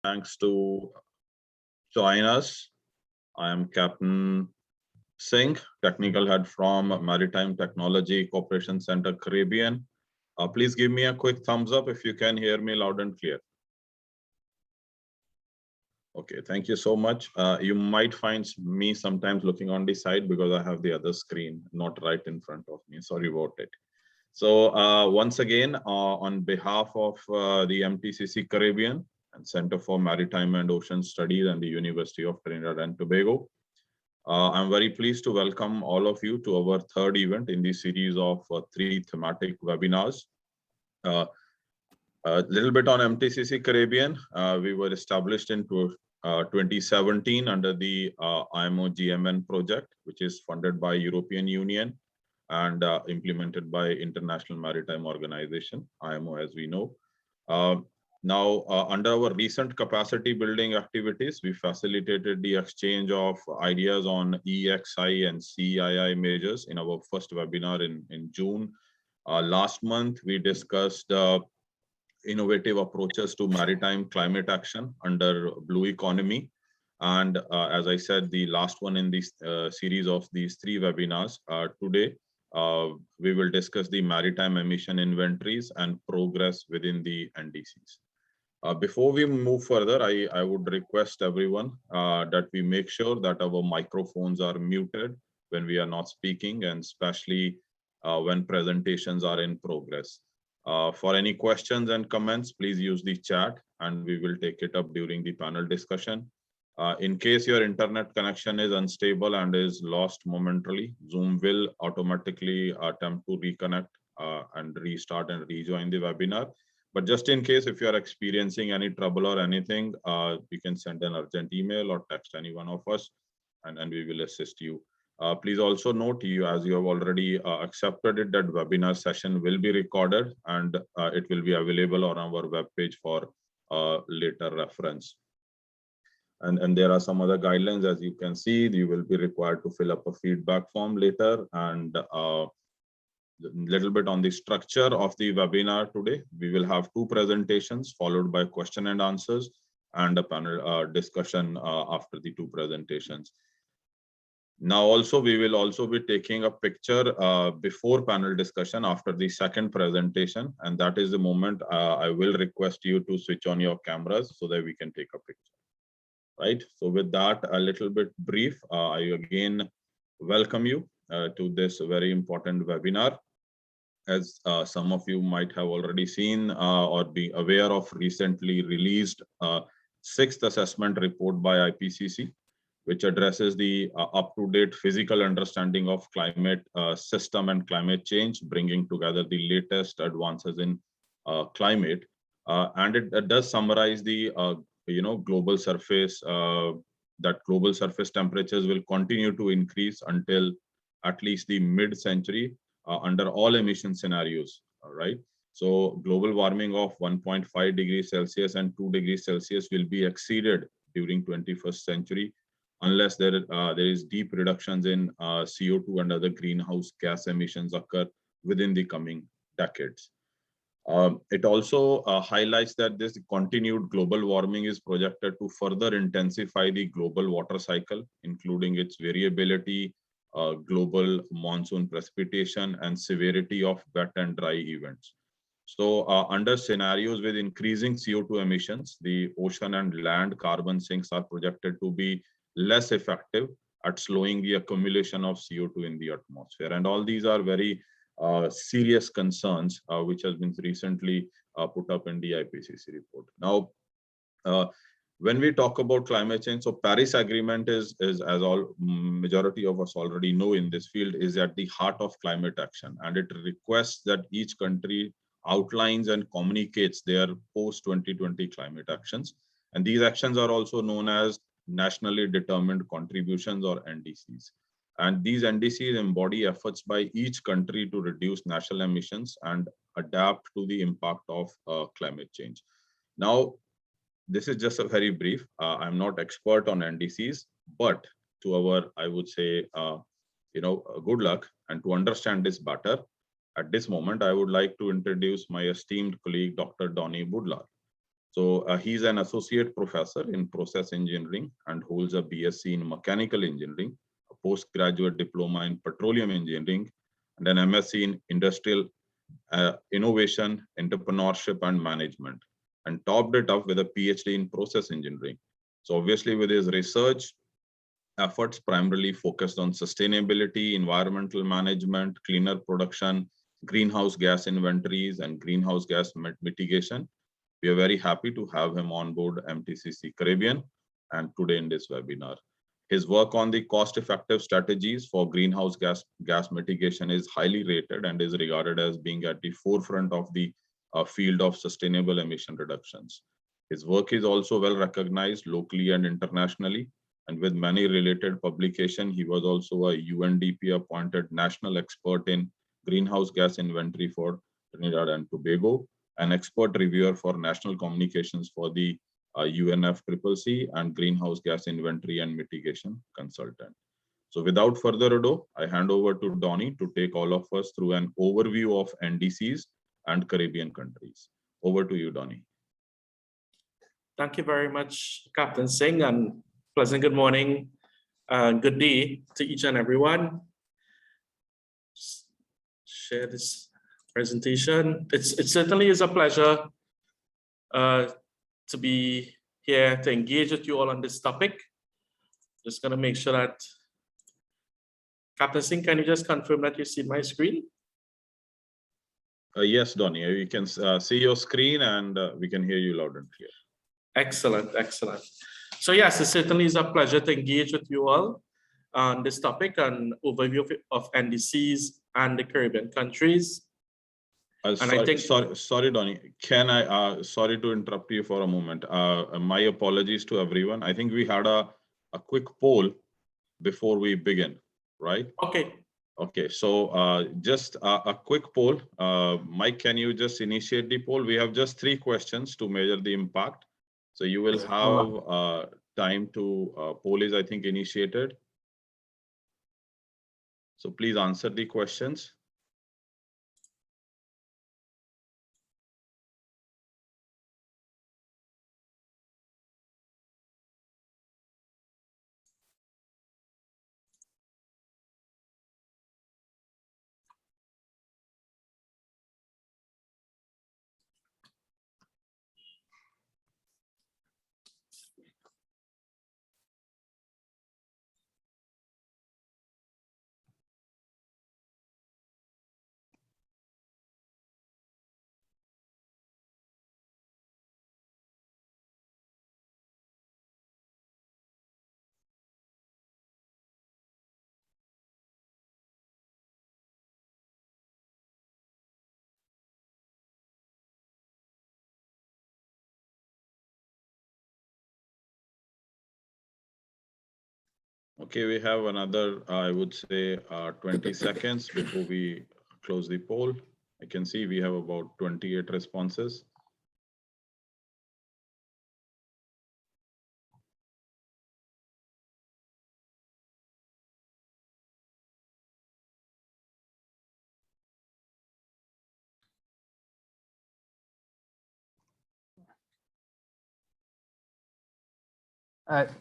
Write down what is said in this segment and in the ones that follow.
Thanks to join us. I am Captain Singh, Technical Head from Maritime Technology Cooperation Center Caribbean. Please give me a quick thumbs up if you can hear me loud and clear. Okay, thank you so much. You might find me sometimes looking on the side because I have the other screen not right in front of me. Sorry about it. So once again, on behalf of the MTCC Caribbean and Center for Maritime and Ocean Studies and the University of Trinidad and Tobago, I'm very pleased to welcome all of you to our third event in the series of 3 thematic webinars. A little bit on MTCC Caribbean. We were established in 2017 under the IMO GMN project, which is funded by European Union and implemented by International Maritime Organization, IMO, as we know. Now, under our recent capacity building activities, we facilitated the exchange of ideas on EXI and CII measures in our first webinar in June. Last month, we discussed innovative approaches to maritime climate action under Blue Economy. And as I said, the last one in this series of these 3 webinars today, we will discuss the maritime emission inventories and progress within the NDCs. Before we move further, I would request everyone that we make sure that our microphones are muted when we are not speaking, and especially when presentations are in progress. For any questions and comments, please use the chat and we will take it up during the panel discussion. In case your internet connection is unstable and is lost momentarily, Zoom will automatically attempt to reconnect and restart and rejoin the webinar. But just in case, if you are experiencing any trouble or anything, you can send an urgent email or text any one of us, and we will assist you. Please also note, as you have already accepted it, that webinar session will be recorded and it will be available on our webpage for later reference. And there are some other guidelines. As you can see, you will be required to fill up a feedback form later. And a little bit on the structure of the webinar today. We will have 2 presentations followed by question and answers and a panel discussion after the 2 presentations. Now, also, we will also be taking a picture before panel discussion after the second presentation. And that is the moment I will request you to switch on your cameras so that we can take a picture. Right. So with that, a little bit brief, I again welcome you to this very important webinar. As some of you might have already seen or be aware of recently released 6th assessment report by IPCC, which addresses the up-to-date physical understanding of climate system and climate change, bringing together the latest advances in climate. And it does summarize the global surface, that global surface temperatures will continue to increase until at least the mid-century under all emission scenarios, all right? So global warming of 1.5 degrees Celsius and 2 degrees Celsius will be exceeded during 21st century unless there is deep reductions in CO2 and other greenhouse gas emissions occur within the coming decades. It also highlights that this continued global warming is projected to further intensify the global water cycle, including its variability, global monsoon precipitation, and severity of wet and dry events. So under scenarios with increasing CO2 emissions, the ocean and land carbon sinks are projected to be less effective at slowing the accumulation of CO2 in the atmosphere. And all these are very serious concerns, which has been recently put up in the IPCC report. Now, when we talk about climate change, so Paris Agreement is as all majority of us already know in this field, is at the heart of climate action, and it requests that each country outlines and communicates their post-2020 climate actions. And these actions are also known as nationally determined contributions, or NDCs. And these NDCs embody efforts by each country to reduce national emissions and adapt to the impact of climate change. Now, this is just a very brief. I'm not expert on NDCs, but to our, I would say, good luck, and to understand this better, at this moment, I would like to introduce my esteemed colleague, Dr. Donnie Boodlal. So he's an associate professor in process engineering and holds a BSc in mechanical engineering, a postgraduate diploma in petroleum engineering, and an MSc in industrial innovation, entrepreneurship, and management, and topped it up with a PhD in process engineering. So obviously with his research efforts primarily focused on sustainability, environmental management, cleaner production, greenhouse gas inventories, and greenhouse gas mitigation. We are very happy to have him on board MTCC Caribbean and today in this webinar. His work on the cost-effective strategies for greenhouse gas mitigation is highly rated and is regarded as being at the forefront of the field of sustainable emission reductions. His work is also well recognized locally and internationally, and with many related publications, he was also a UNDP appointed national expert in greenhouse gas inventory for Trinidad and Tobago, an expert reviewer for national communications for the UNFCCC, and greenhouse gas inventory and mitigation consultant. So without further ado, I hand over to Donnie to take all of us through an overview of NDCs and Caribbean countries. Over to you, Donnie. Thank you very much, Captain Singh, and pleasant good morning, good day to each and everyone. Share this presentation. It certainly is a pleasure to be here to engage with you all on this topic. Just gonna make sure that, Captain Singh, can you just confirm that you see my screen? Yes, Donnie, you can see your screen and we can hear you loud and clear. Excellent, excellent. So yes, it certainly is a pleasure to engage with you all on this topic, an overview of NDCs and the Caribbean countries. Sorry, Donnie. Can I? Sorry to interrupt you for a moment. My apologies to everyone. I think we had a quick poll before we begin, right? Okay. Okay. So just a quick poll. Mike, can you just initiate the poll? We have just 3 questions to measure the impact. So you will have time to poll is, I think, initiated. So please answer the questions. Okay, we have another, I would say, 20 seconds before we close the poll. I can see we have about 28 responses.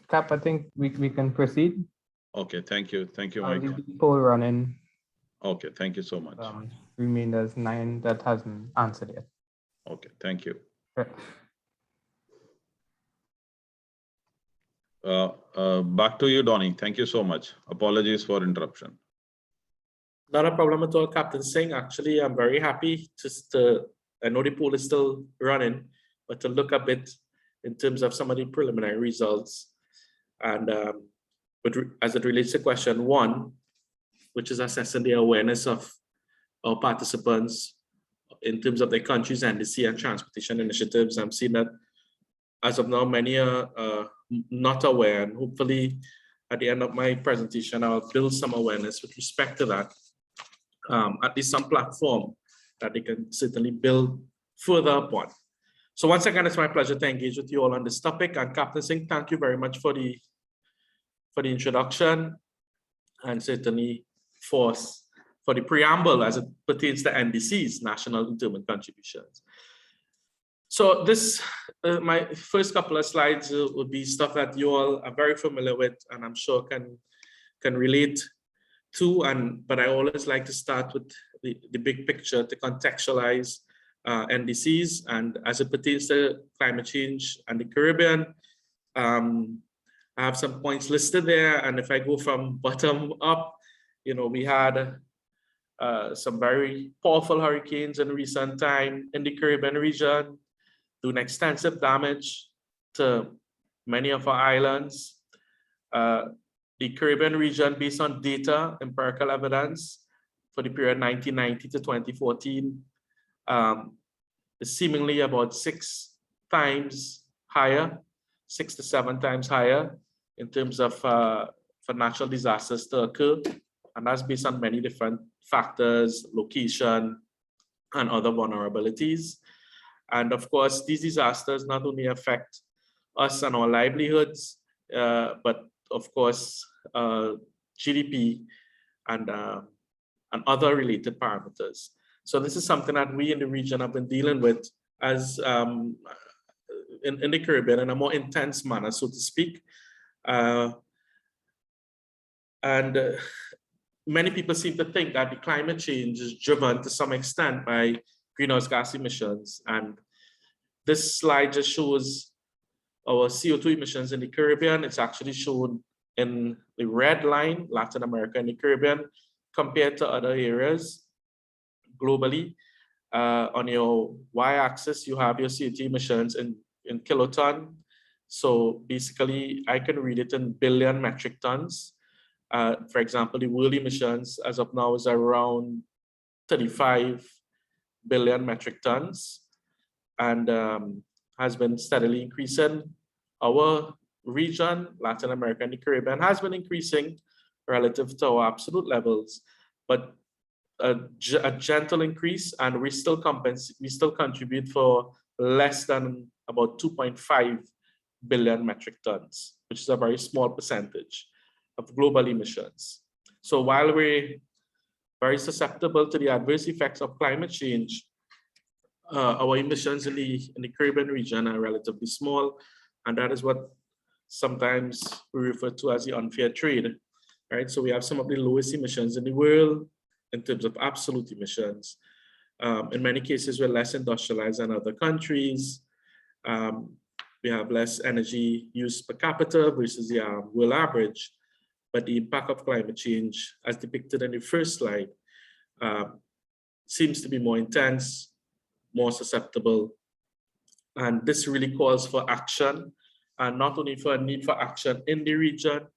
Cap, I think we can proceed. Okay, thank you. Thank you, Mike. I'll leave the poll running. Okay, thank you so much. Remain there's 9 that hasn't answered yet. Okay, thank you. Okay. Back to you, Donnie. Thank you so much. Apologies for interruption. Not a problem at all, Captain Singh. Actually, I'm very happy just to, I know the poll is still running, but to look a bit in terms of some of the preliminary results. And but as it relates to question 1, which is assessing the awareness of our participants in terms of their countries and the sea and transportation initiatives, I'm seeing that as of now, many are not aware, and hopefully at the end of my presentation, I'll build some awareness with respect to that, at least some platform that they can certainly build further upon. So once again, it's my pleasure to engage with you all on this topic. And Captain Singh, thank you very much for the introduction, and certainly for the preamble as it pertains to NDCs, National Determined Contributions. So this, my first couple of slides would be stuff that you all are very familiar with, and I'm sure can relate to. But I always like to start with the big picture to contextualize NDCs, and as it pertains to climate change and the Caribbean. I have some points listed there, and if I go from bottom up, we had some very powerful hurricanes in recent time in the Caribbean region, doing extensive damage to many of our islands. The Caribbean region, based on data, empirical evidence for the period 1990 to 2014, is seemingly about 6 times higher, 6 to 7 times higher in terms of for natural disasters to occur. And that's based on many different factors, location, and other vulnerabilities. And of course, these disasters not only affect us and our livelihoods, but of course, GDP and other related parameters. So this is something that we in the region have been dealing with as in the Caribbean in a more intense manner, so to speak. Many people seem to think that the climate change is driven to some extent by greenhouse gas emissions. And this slide just shows our CO2 emissions in the Caribbean. It's actually shown in the red line, Latin America and the Caribbean, compared to other areas globally. On your y-axis, you have your CO2 emissions in kiloton. So basically, I can read it in billion metric tons. For example, the world emissions as of now is around 35 billion metric tons, and has been steadily increasing. Our region, Latin America and the Caribbean, has been increasing relative to our absolute levels, but a gentle increase, and we still contribute for less than about 2.5 billion metric tons, which is a very small percentage of global emissions. So while we're very susceptible to the adverse effects of climate change, our emissions in the Caribbean region are relatively small, and that is what sometimes we refer to as the unfair trade, right? So we have some of the lowest emissions in the world in terms of absolute emissions. In many cases, we're less industrialized than other countries. We have less energy use per capita versus the world average. But the impact of climate change, as depicted in the first slide, seems to be more intense, more susceptible. And this really calls for action, and not only for a need for action in the region,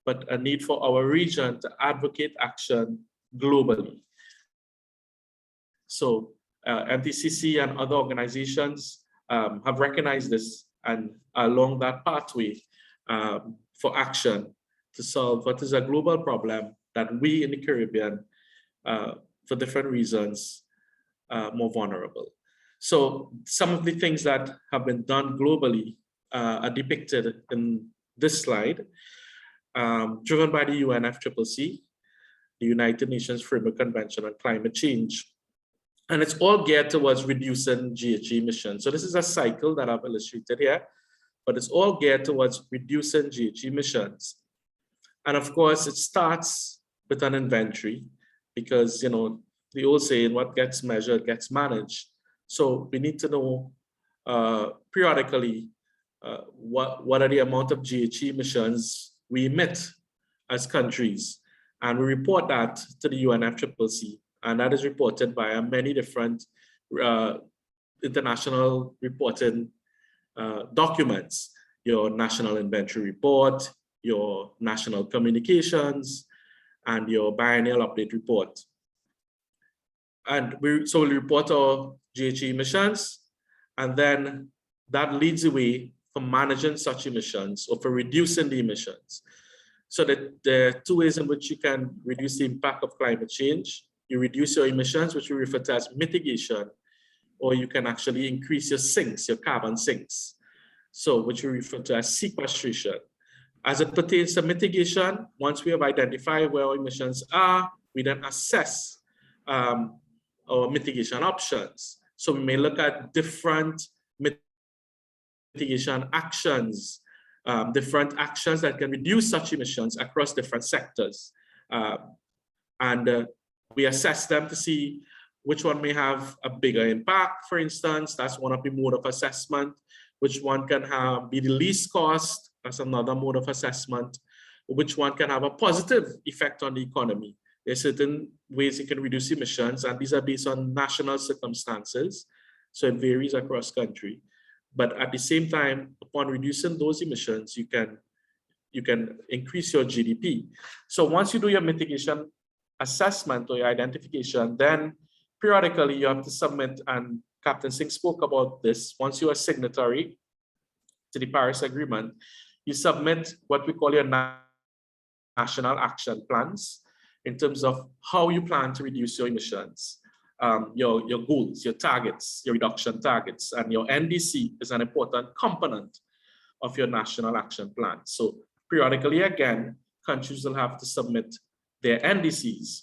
but a need for our region to advocate action globally. So MTCC and other organizations have recognized this and are along that pathway for action to solve what is a global problem that we in the Caribbean, for different reasons, more vulnerable. So some of the things that have been done globally are depicted in this slide, driven by the UNFCCC, the United Nations Framework Convention on Climate Change. And it's all geared towards reducing GHG emissions. So this is a cycle that I've illustrated here, but it's all geared towards reducing GHG emissions. And of course, it starts with an inventory because, the old saying, what gets measured gets managed. So we need to know periodically what are the amount of GHG emissions we emit as countries. And we report that to the UNFCCC. And that is reported by many different international reporting documents, your National Inventory Report, your National Communications, and your Biennial Update Report. And we'll report our GHG emissions, and then that leads the way for managing such emissions or for reducing the emissions. So that there are 2 ways in which you can reduce the impact of climate change. You reduce your emissions, which we refer to as mitigation, or you can actually increase your sinks, your carbon sinks. So which we refer to as sequestration. As it pertains to mitigation, once we have identified where our emissions are, we then assess our mitigation options. So we may look at different mitigation actions, different actions that can reduce such emissions across different sectors. We assess them to see which one may have a bigger impact, for instance. That's one of the mode of assessment. Which one can be the least cost, that's another mode of assessment. Which one can have a positive effect on the economy. There are certain ways it can reduce emissions, and these are based on national circumstances. So it varies across country. But at the same time, upon reducing those emissions, you can increase your GDP. So once you do your mitigation assessment or your identification, then periodically you have to submit, and Captain Singh spoke about this, once you are signatory to the Paris Agreement, you submit what we call your national action plans in terms of how you plan to reduce your emissions, your goals, your targets, your reduction targets, and your NDC is an important component of your national action plan. So periodically, again, countries will have to submit their NDCs,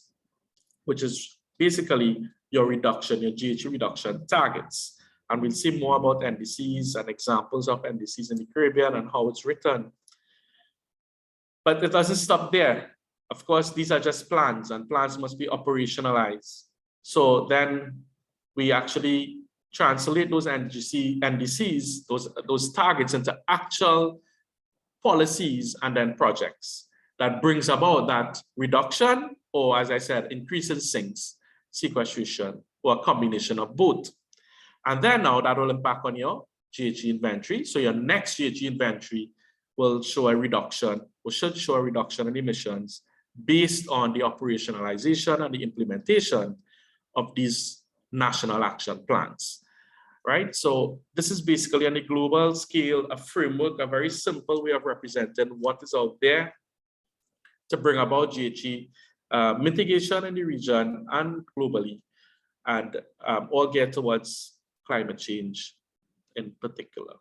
which is basically your reduction, your GHG reduction targets. And we'll see more about NDCs and examples of NDCs in the Caribbean and how it's written. But it doesn't stop there. Of course, these are just plans, and plans must be operationalized. So then we actually translate those NDCs, those targets, into actual policies and then projects that brings about that reduction, or as I said, increase in sinks, sequestration, or a combination of both. And then now that will impact on your GHG inventory. So your next GHG inventory will show a reduction, or should show a reduction in emissions based on the operationalization and the implementation of these national action plans, right? So this is basically on a global scale, a framework, a very simple way of representing what is out there to bring about GHG mitigation in the region and globally, and all get towards climate change in particular.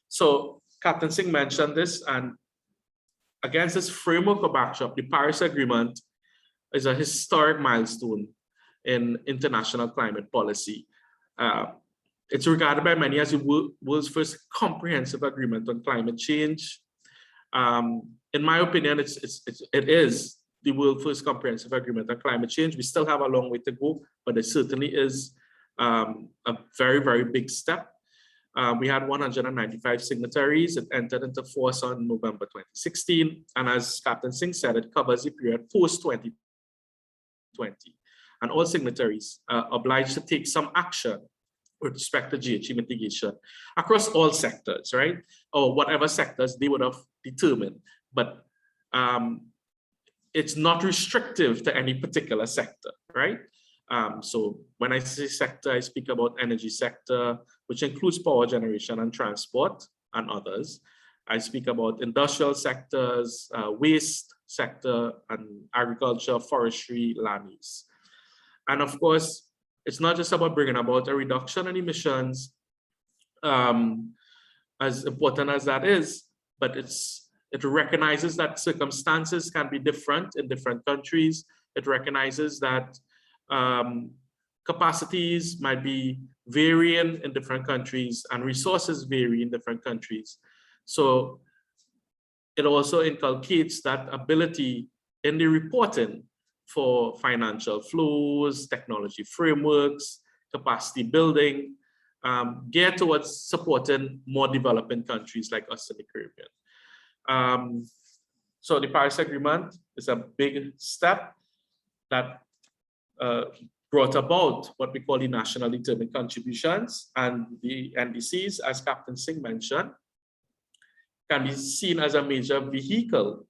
So Captain Singh mentioned this, and against this framework or backdrop, the Paris Agreement is a historic milestone in international climate policy. It's regarded by many as the world's first comprehensive agreement on climate change. In my opinion, it is the world's first comprehensive agreement on climate change. We still have a long way to go, but it certainly is a very, very big step. We had 195 signatories. It entered into force on November 2016. And as Captain Singh said, it covers the period post-2020. And all signatories are obliged to take some action with respect to GHG mitigation across all sectors, right? Or whatever sectors they would have determined. But it's not restrictive to any particular sector, right? So when I say sector, I speak about energy sector, which includes power generation and transport and others. I speak about industrial sectors, waste sector, and agriculture, forestry, land use. And of course, it's not just about bringing about a reduction in emissions, as important as that is, but it recognizes that circumstances can be different in different countries. It recognizes that capacities might be varying in different countries and resources vary in different countries. So it also inculcates that ability in the reporting for financial flows, technology frameworks, capacity building, geared towards supporting more developing countries like us in the Caribbean. So the Paris Agreement is a big step that brought about what we call the nationally determined contributions, and the NDCs, as Captain Singh mentioned, can be seen as a major vehicle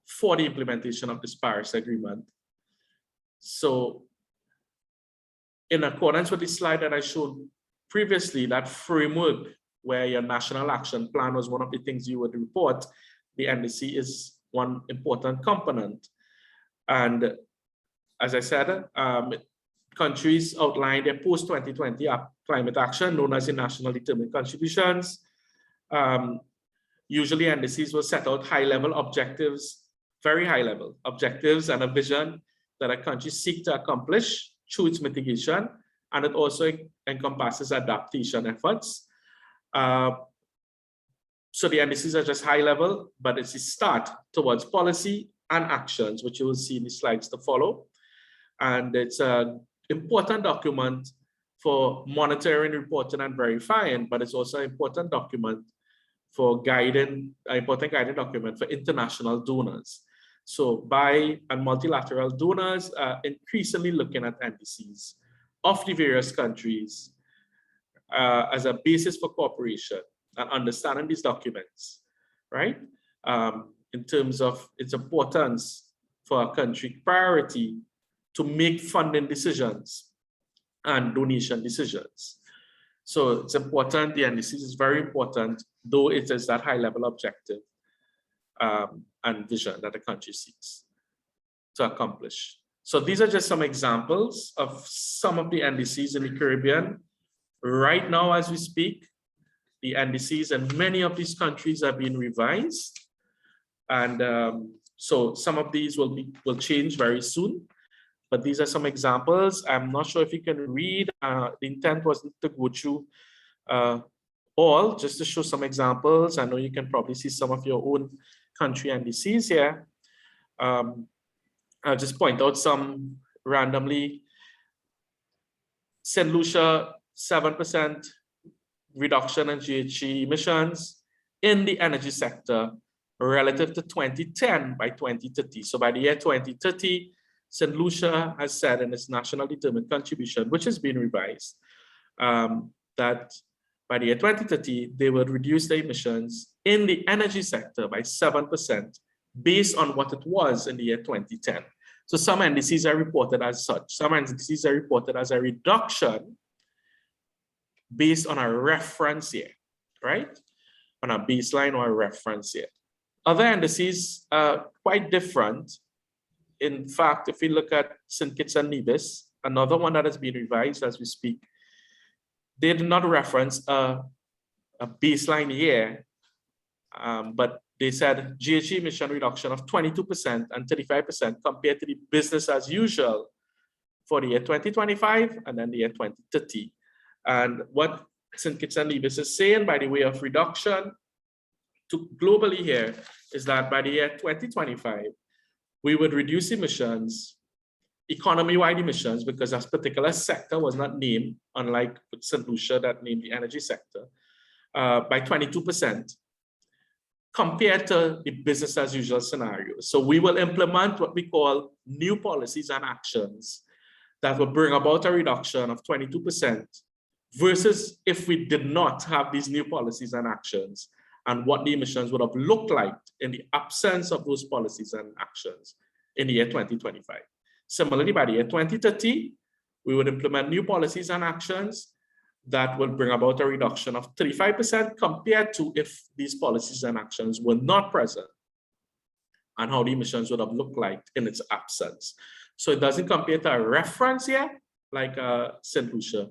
for the implementation of this Paris Agreement. So in accordance with the slide that I showed previously, that framework where your national action plan was one of the things you would report, the NDC is one important component. And as I said, countries outlined their post-2020 climate action known as the nationally determined contributions. Usually NDCs will set out high-level objectives, very high-level objectives and a vision that a country seeks to accomplish through its mitigation and it also encompasses adaptation efforts. So the NDCs are just high level, but it's a start towards policy and actions, which you will see in the slides to follow. And it's an important document for monitoring, reporting, and verifying, but it's also an important document for guiding, an important guiding document for international donors. So bi and multilateral donors are increasingly looking at NDCs of the various countries as a basis for cooperation and understanding these documents, right? In terms of its importance for a country priority to make funding decisions and donation decisions. So it's important, the NDCs is very important, though it is that high level objective and vision that the country seeks to accomplish. So these are just some examples of some of the NDCs in the Caribbean. Right now, as we speak, the NDCs in many of these countries are being revised. And so some of these will change very soon. But these are some examples. I'm not sure if you can read. The intent wasn't to go through all, just to show some examples. I know you can probably see some of your own country NDCs here. I'll just point out some randomly. St. Lucia, 7% reduction in GHG emissions in the energy sector relative to 2010 by 2030. So by the year 2030, St. Lucia has said in its national determined contribution, which has been revised, that by the year 2030, they will reduce their emissions in the energy sector by 7% based on what it was in the year 2010. So some NDCs are reported as such. Some NDCs are reported as a reduction based on a reference year, right? On a baseline or a reference year. Other NDCs are quite different. In fact, if we look at St. Kitts and Nevis, another one that has been revised as we speak, they did not reference a baseline year, but they said GHG emission reduction of 22% and 35% compared to the business as usual for the year 2025 and then the year 2030. And what St. Kitts and Nevis is saying by the way of reduction to globally here is that by the year 2025, we would reduce emissions, economy-wide emissions, because that particular sector was not named, unlike St. Lucia that named the energy sector, by 22% compared to the business as usual scenario. So we will implement what we call new policies and actions that will bring about a reduction of 22% versus if we did not have these new policies and actions, and what the emissions would have looked like in the absence of those policies and actions in the year 2025. Similarly, by the year 2030, we would implement new policies and actions that will bring about a reduction of 35% compared to if these policies and actions were not present, and how the emissions would have looked like in its absence. So it doesn't compare to a reference year like St. Lucia,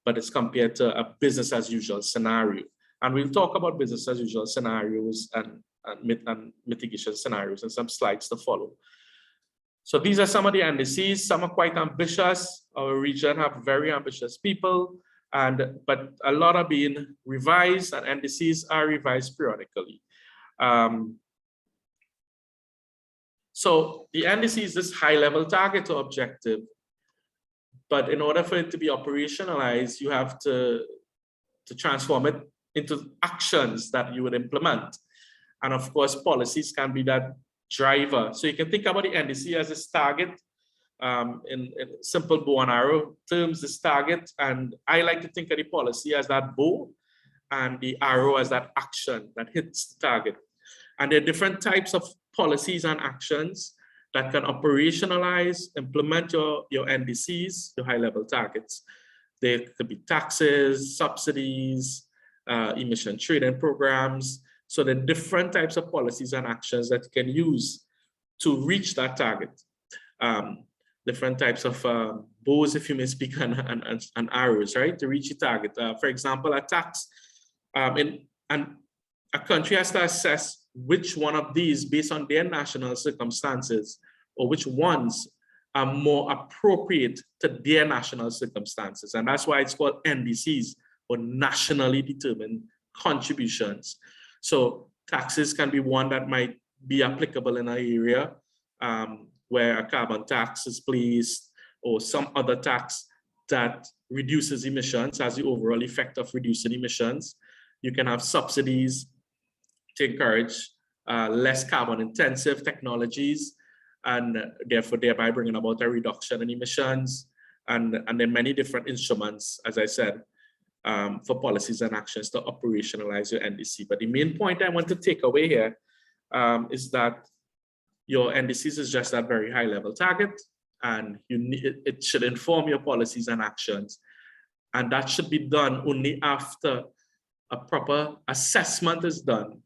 but it's compared to a business as usual scenario. And we'll talk about business as usual scenarios and mitigation scenarios in some slides to follow. So these are some of the NDCs. Some are quite ambitious. Our region have very ambitious people, but a lot are being revised, and NDCs are revised periodically. So the NDC is this high-level target or objective, but in order for it to be operationalized, you have to transform it into actions that you would implement. And of course, policies can be that driver. So you can think about the NDC as this target, in simple bow and arrow terms, this target. And I like to think of the policy as that bow and the arrow as that action that hits the target. And there are different types of policies and actions that can operationalize, implement your NDCs, your high-level targets. There could be taxes, subsidies, emission trading programs. So there are different types of policies and actions that you can use to reach that target. Different types of bows, if you may speak, and arrows, right, to reach the target. For example, a tax, and a country has to assess which one of these, based on their national circumstances, or which ones are more appropriate to their national circumstances. And that's why it's called NDCs, or nationally determined contributions. So taxes can be one that might be applicable in an area where a carbon tax is placed, or some other tax that reduces emissions, has the overall effect of reducing emissions. You can have subsidies to encourage less carbon intensive technologies, and therefore thereby bringing about a reduction in emissions, and then many different instruments, as I said, for policies and actions to operationalize your NDC. But the main point I want to take away here is that your NDCs is just that very high level target, and it should inform your policies and actions. And that should be done only after a proper assessment is done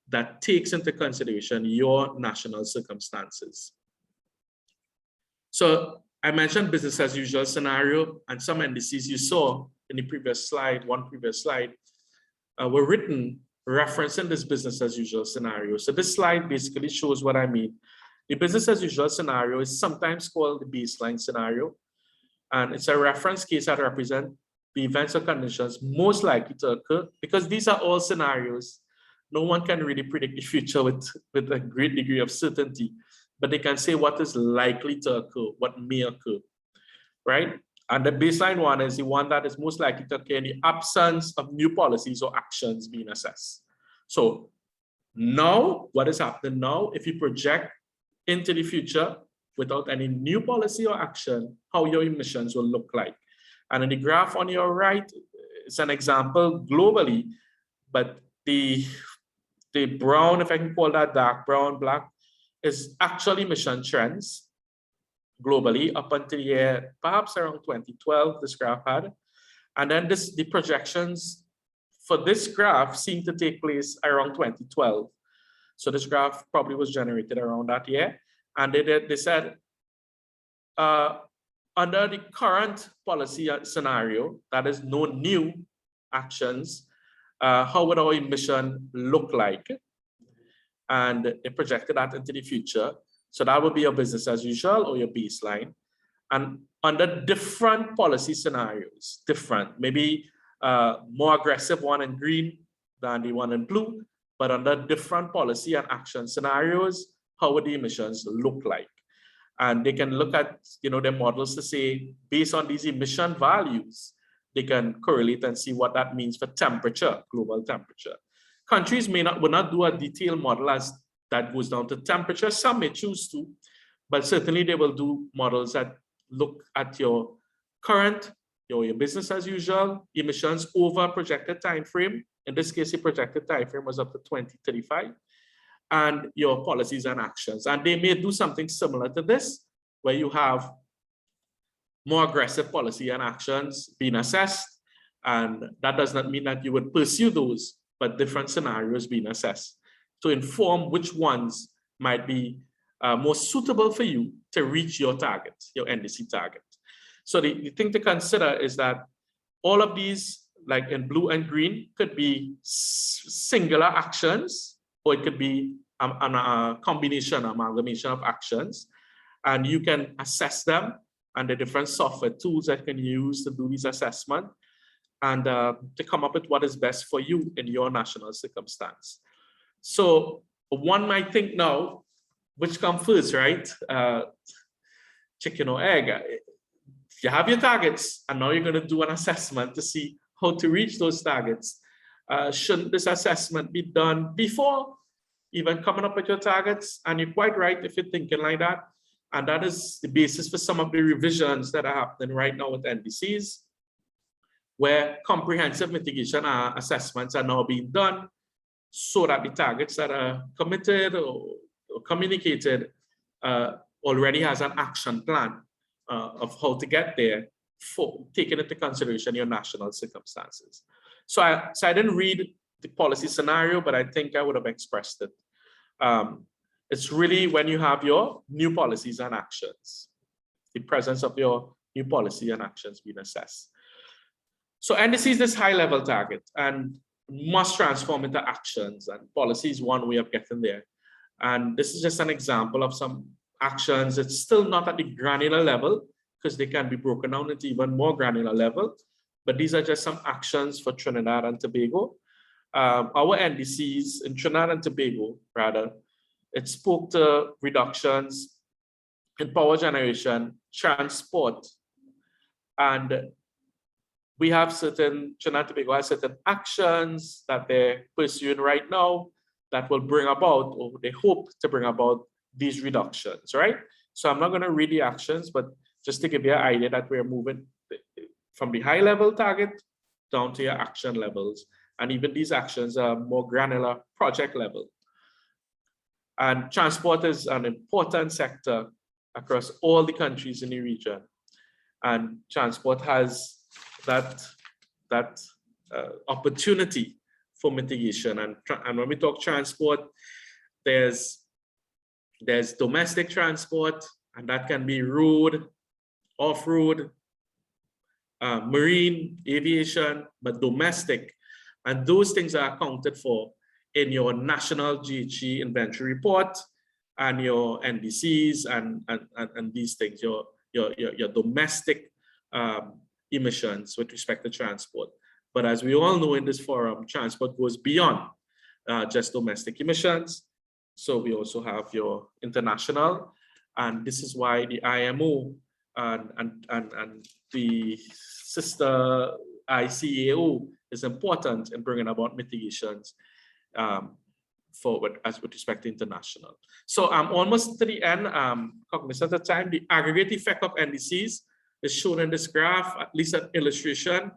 that takes into consideration your national circumstances. So I mentioned business as usual scenario, and some NDCs you saw in the previous slide, one previous slide, were written referencing this business as usual scenario. So this slide basically shows what I mean. The business as usual scenario is sometimes called the baseline scenario, and it's a reference case that represents the events or conditions most likely to occur, because these are all scenarios. No one can really predict the future with a great degree of certainty, but they can say what is likely to occur, what may occur, right? And the baseline one is the one that is most likely to occur in the absence of new policies or actions being assessed. So now, what is happening now, if you project into the future without any new policy or action, how your emissions will look like. And in the graph on your right, it's an example globally, but the brown, if I can call that dark brown, black, is actual emission trends globally up until the year, perhaps around 2012, this graph had. And then the projections for this graph seem to take place around 2012. So this graph probably was generated around that year. And they said, under the current policy scenario, that is no new actions, how would our emission look like? And they projected that into the future. So that would be your business as usual or your baseline. And under different policy scenarios, maybe more aggressive one in green than the one in blue, but under different policy and action scenarios, how would the emissions look like? And they can look at their models to say, based on these emission values, they can correlate and see what that means for temperature, global temperature. Countries will not do a detailed model as that goes down to temperature. Some may choose to, but certainly they will do models that look at your current, your business as usual emissions over projected time frame. In this case, the projected time frame was up to 2035, and your policies and actions. And they may do something similar to this, where you have more aggressive policy and actions being assessed. And that does not mean that you would pursue those, but different scenarios being assessed to inform which ones might be more suitable for you to reach your target, your NDC target. So the thing to consider is that all of these, like in blue and green, could be singular actions, or it could be a combination, amalgamation of actions. And you can assess them and the different software tools that you can use to do these assessments, and to come up with what is best for you in your national circumstance. So one might think now, which comes first, right? Chicken or egg? You have your targets, and now you're going to do an assessment to see how to reach those targets. Shouldn't this assessment be done before even coming up with your targets? And you're quite right if you're thinking like that. And that is the basis for some of the revisions that are happening right now with NDCs, where comprehensive mitigation assessments are now being done so that the targets that are committed or communicated already has an action plan of how to get there, for taking into consideration your national circumstances. So I didn't read the policy scenario, but I think I would have expressed it. It's really when you have your new policies and actions, the presence of your new policy and actions being assessed. So NDC is this high-level target and must transform into actions, and policy is one way of getting there. And this is just an example of some actions. It's still not at the granular level because they can be broken down into even more granular level. But these are just some actions for Trinidad and Tobago. Our NDCs in Trinidad and Tobago, rather, it spoke to reductions in power generation, transport, and we have certain, Trinidad and Tobago has certain actions that they're pursuing right now that will bring about, or they hope to bring about, these reductions, right? So I'm not going to read the actions, but just to give you an idea that we're moving from the high level target down to your action levels. And even these actions are more granular project level. And transport is an important sector across all the countries in the region. And transport has that opportunity for mitigation. And when we talk transport, there's domestic transport, and that can be road, off-road, marine, aviation, but domestic. And those things are accounted for in your national GHG inventory report and your NDCs and these things, your domestic emissions with respect to transport. But as we all know in this forum, transport goes beyond just domestic emissions. So we also have your international, and this is why the IMO and the sister ICAO is important in bringing about mitigations forward as with respect to international. So I'm almost to the end, cognizant of time. The aggregate effect of NDCs is shown in this graph, at least an illustration.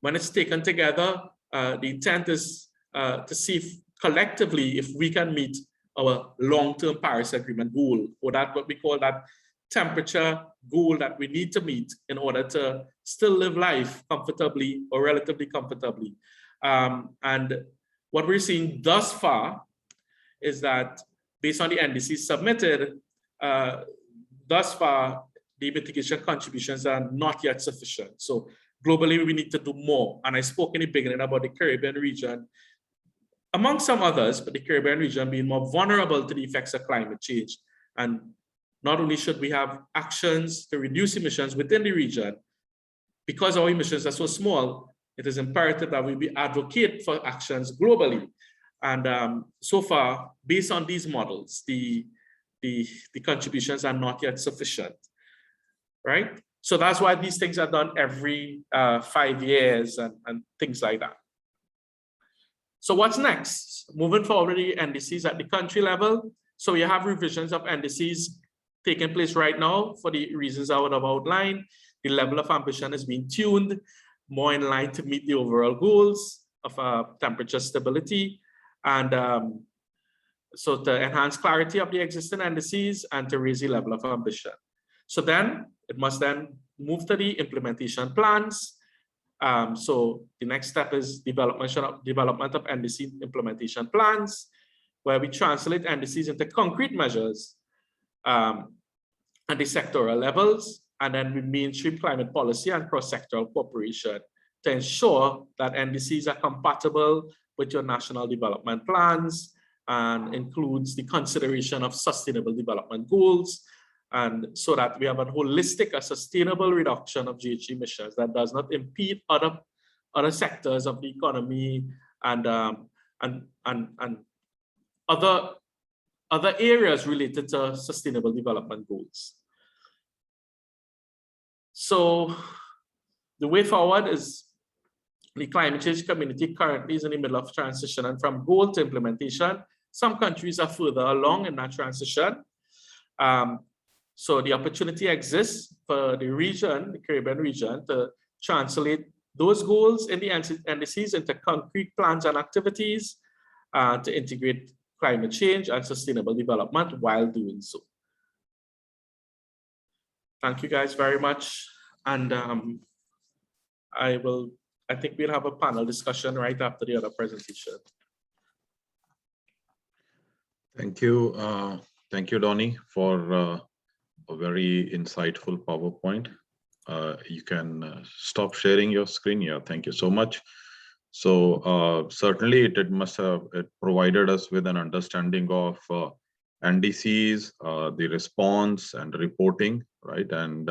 When it's taken together, the intent is to see if collectively if we can meet our long-term Paris Agreement goal, or that what we call that temperature goal that we need to meet in order to still live life comfortably or relatively comfortably. And what we're seeing thus far is that based on the NDCs submitted, thus far, the mitigation contributions are not yet sufficient. So globally, we need to do more. And I spoke in the beginning about the Caribbean region, among some others, but the Caribbean region being more vulnerable to the effects of climate change. And not only should we have actions to reduce emissions within the region, because our emissions are so small, it is imperative that we advocate for actions globally. And so far, based on these models, the contributions are not yet sufficient, right? So that's why these things are done every 5 years and things like that. So what's next? Moving forward, the NDCs at the country level. So you have revisions of NDCs taking place right now for the reasons I would have outlined. The level of ambition is being tuned more in line to meet the overall goals of temperature stability, and so to enhance clarity of the existing NDCs and to raise the level of ambition. So then it must then move to the implementation plans. So the next step is development of NDC implementation plans, where we translate NDCs into concrete measures at the sectoral levels, and then we mainstream climate policy and cross-sectoral cooperation to ensure that NDCs are compatible with your national development plans and includes the consideration of sustainable development goals, and so that we have a holistic, a sustainable reduction of GHG emissions that does not impede other sectors of the economy and other areas related to sustainable development goals. So the way forward is the climate change community currently is in the middle of transition and from goal to implementation. Some countries are further along in that transition. So the opportunity exists for the region, the Caribbean region, to translate those goals in the NDCs into concrete plans and activities to integrate climate change and sustainable development while doing so. Thank you guys very much. And I think we'll have a panel discussion right after the other presentation. Thank you. Thank you, Donnie, for a very insightful PowerPoint. You can stop sharing your screen here. Thank you so much. So certainly it provided us with an understanding of NDCs, the response and reporting, right? And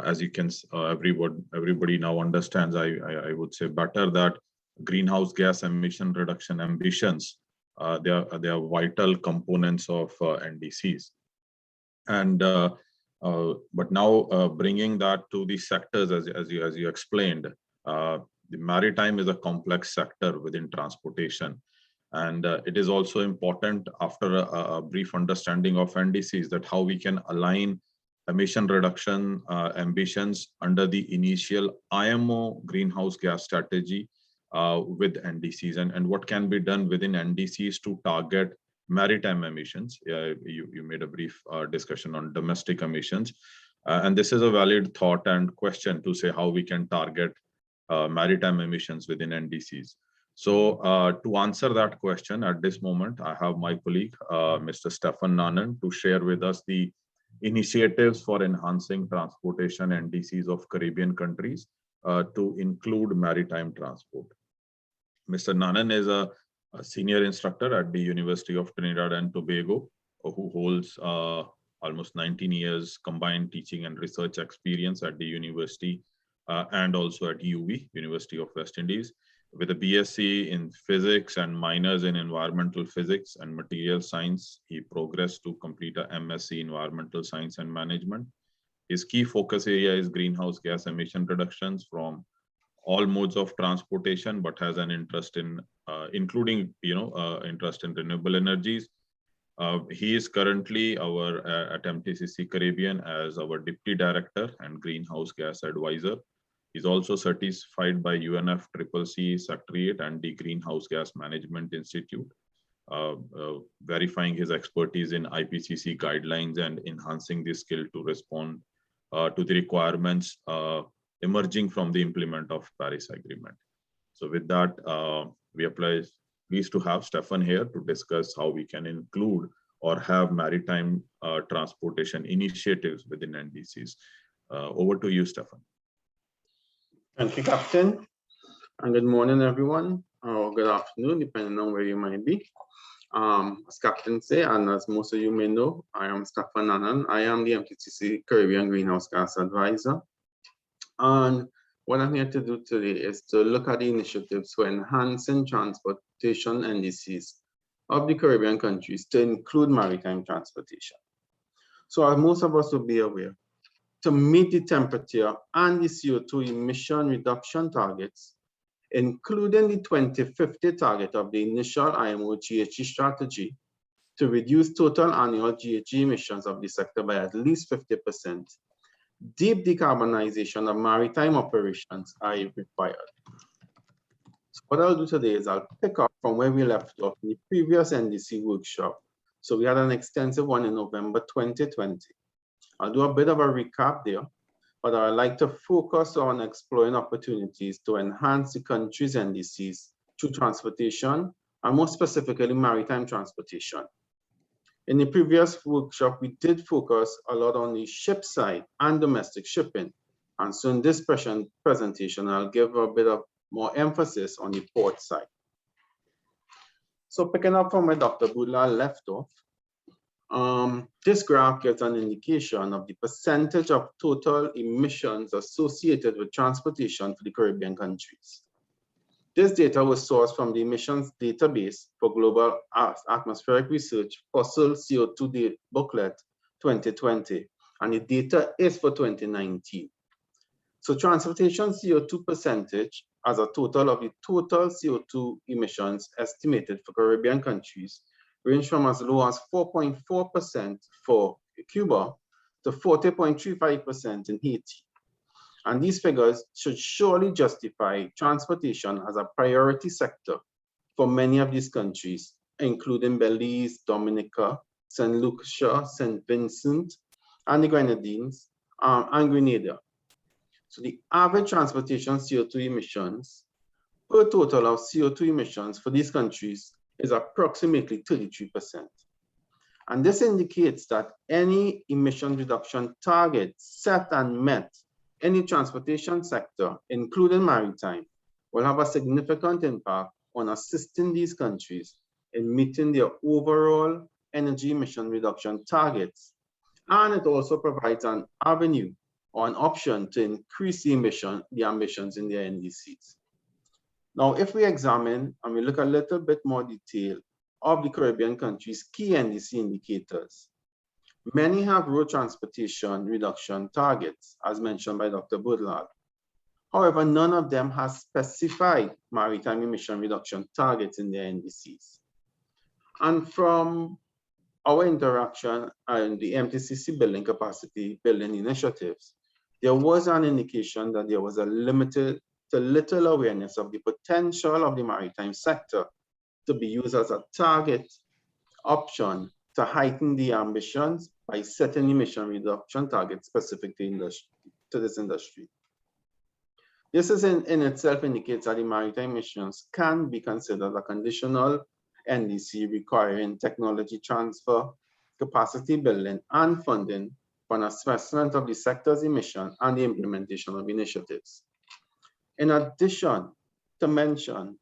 as you can, everybody now understands, I would say better, that greenhouse gas emission reduction ambitions, they are vital components of NDCs. And but now bringing that to the sectors, as you explained, the maritime is a complex sector within transportation. And it is also important, after a brief understanding of NDCs, that how we can align emission reduction ambitions under the initial IMO greenhouse gas strategy with NDCs, and what can be done within NDCs to target maritime emissions. You made a brief discussion on domestic emissions. And this is a valid thought and question to say how we can target maritime emissions within NDCs. So to answer that question at this moment, I have my colleague, Mr. Stephan Nanan, to share with us the initiatives for enhancing transportation NDCs of Caribbean countries to include maritime transport. Mr. Nanan is a senior instructor at the University of Trinidad and Tobago, who holds almost 19 years combined teaching and research experience at the university and also at UV, University of West Indies. With a BSc in physics and minors in environmental physics and material science, he progressed to complete a MSc Environmental Science and Management. His key focus area is greenhouse gas emission reductions from all modes of transportation, but has an interest in, including, interest in renewable energies. He is currently at MTCC Caribbean as our Deputy Director and Greenhouse Gas Advisor. He's also certified by UNFCCC Secretariat and the Greenhouse Gas Management Institute, verifying his expertise in IPCC guidelines and enhancing the skill to respond to the requirements emerging from the implement of Paris Agreement. So with that, we are pleased to have Stefan here to discuss how we can include or have maritime transportation initiatives within NDCs. Over to you, Stefan. Thank you, Captain. And good morning, everyone, or good afternoon, depending on where you might be. As Captain said, and as most of you may know, I am Stephan Nanan. I am the MTCC Caribbean Greenhouse Gas Advisor. And what I'm here to do today is to look at the initiatives for enhancing transportation NDCs of the Caribbean countries to include maritime transportation. So as most of us will be aware, to meet the temperature and the CO2 emission reduction targets, including the 2050 target of the initial IMO GHG strategy to reduce total annual GHG emissions of the sector by at least 50%, deep decarbonization of maritime operations are required. So what I'll do today is I'll pick up from where we left off in the previous NDC workshop. So we had an extensive one in November 2020. I'll do a bit of a recap there, but I'd like to focus on exploring opportunities to enhance the country's NDCs through transportation, and more specifically, maritime transportation. In the previous workshop, we did focus a lot on the ship side and domestic shipping. And so in this presentation, I'll give a bit of more emphasis on the port side. So picking up from where Dr. Boodlal left off, this graph gives an indication of the percentage of total emissions associated with transportation for the Caribbean countries. This data was sourced from the emissions database for global atmospheric research fossil CO2 booklet 2020, and the data is for 2019. So transportation CO2 percentage as a total of the total CO2 emissions estimated for Caribbean countries range from as low as 4.4% for Cuba to 40.35% in Haiti. And these figures should surely justify transportation as a priority sector for many of these countries, including Belize, Dominica, St. Lucia, St. Vincent, and the Grenadines, and Grenada. So the average transportation CO2 emissions per total of CO2 emissions for these countries is approximately 33%. And this indicates that any emission reduction target set and met in the transportation sector, including maritime, will have a significant impact on assisting these countries in meeting their overall energy emission reduction targets, and it also provides an avenue or an option to increase the ambitions in their NDCs. Now, if we examine and we look a little bit more detail of the Caribbean countries' key NDC indicators, many have road transportation reduction targets, as mentioned by Dr. Boodlal. However, none of them has specified maritime emission reduction targets in their NDCs. And from our interaction and the MTCC building capacity building initiatives, there was an indication that there was a limited to little awareness of the potential of the maritime sector to be used as a target option to heighten the ambitions by setting emission reduction targets specific to this industry. This is in itself indicates that the maritime emissions can be considered a conditional NDC requiring technology transfer, capacity building, and funding for an assessment of the sector's emission and the implementation of initiatives. In addition to mention,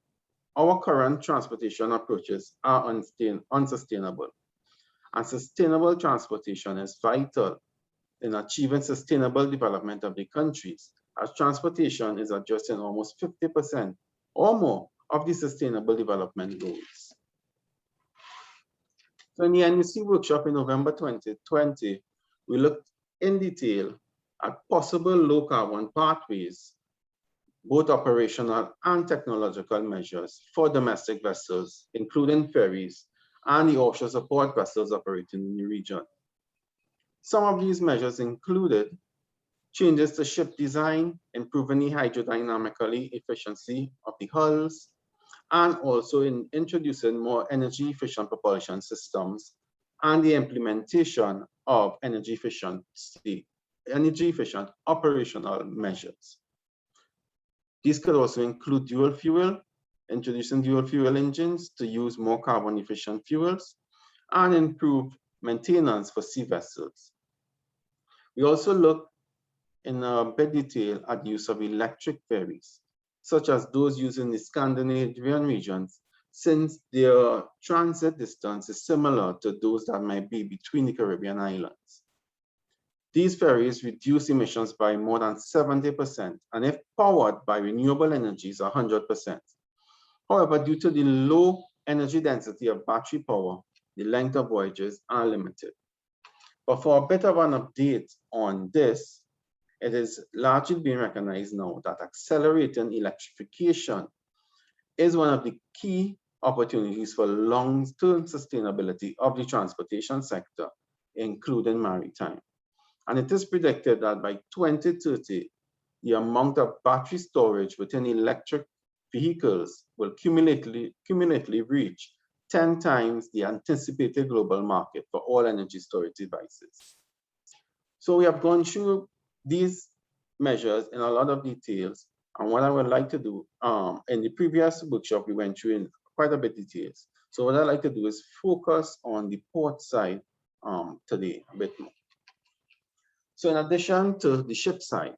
our current transportation approaches are unsustainable, and sustainable transportation is vital in achieving sustainable development of the countries, as transportation is addressing almost 50% or more of the sustainable development goals. So in the NDC workshop in November 2020, we looked in detail at possible low carbon pathways, both operational and technological measures for domestic vessels, including ferries and the offshore support vessels operating in the region. Some of these measures included changes to ship design, improving the hydrodynamically efficiency of the hulls, and also in introducing more energy efficient propulsion systems and the implementation of energy efficient operational measures. These could also include dual fuel, introducing dual fuel engines to use more carbon efficient fuels, and improve maintenance for sea vessels. We also look in a bit detail at the use of electric ferries, such as those used in the Scandinavian regions, since their transit distance is similar to those that might be between the Caribbean islands. These ferries reduce emissions by more than 70%, and if powered by renewable energies, 100%. However, due to the low energy density of battery power, the length of voyages are limited. But for a bit of an update on this, it is largely being recognized now that accelerating electrification is one of the key opportunities for long-term sustainability of the transportation sector, including maritime. And it is predicted that by 2030, the amount of battery storage within electric vehicles will cumulatively reach 10 times the anticipated global market for all energy storage devices. So we have gone through these measures in a lot of details, and what I would like to do, in the previous workshop, we went through in quite a bit of details. So what I'd like to do is focus on the port side today a bit more. So in addition to the ship side,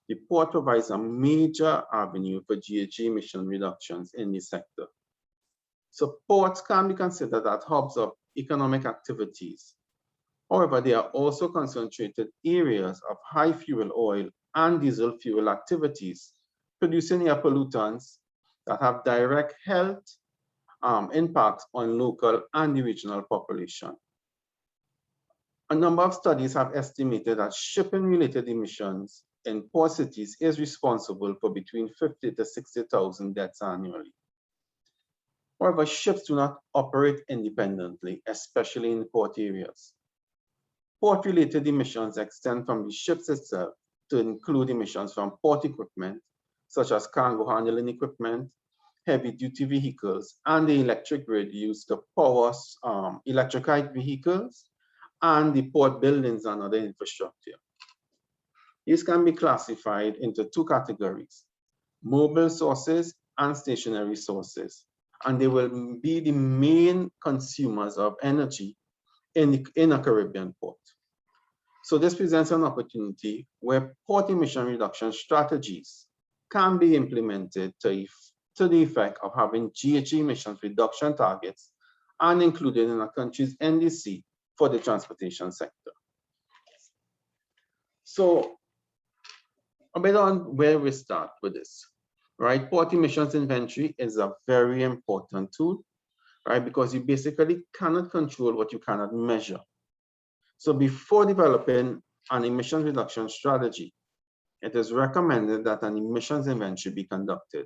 the port provides a major avenue for GHG emission reductions in the sector. So ports can be considered as hubs of economic activities. However, they are also concentrated areas of high fuel oil and diesel fuel activities, producing air pollutants that have direct health impacts on local and the regional population. A number of studies have estimated that shipping-related emissions in port cities is responsible for between 50 to 60,000 deaths annually. However, ships do not operate independently, especially in port areas. Port-related emissions extend from the ships itself to include emissions from port equipment, such as cargo handling equipment, heavy-duty vehicles, and the electric grid used to power electrified vehicles, and the port buildings and other infrastructure. These can be classified into two categories: mobile sources and stationary sources, and they will be the main consumers of energy in a Caribbean port. So this presents an opportunity where port emission reduction strategies can be implemented to the effect of having GHG emissions reduction targets and included in a country's NDC for the transportation sector. So a bit on where we start with this, right? Port emissions inventory is a very important tool, right? Because you basically cannot control what you cannot measure. So before developing an emissions reduction strategy, it is recommended that an emissions inventory be conducted.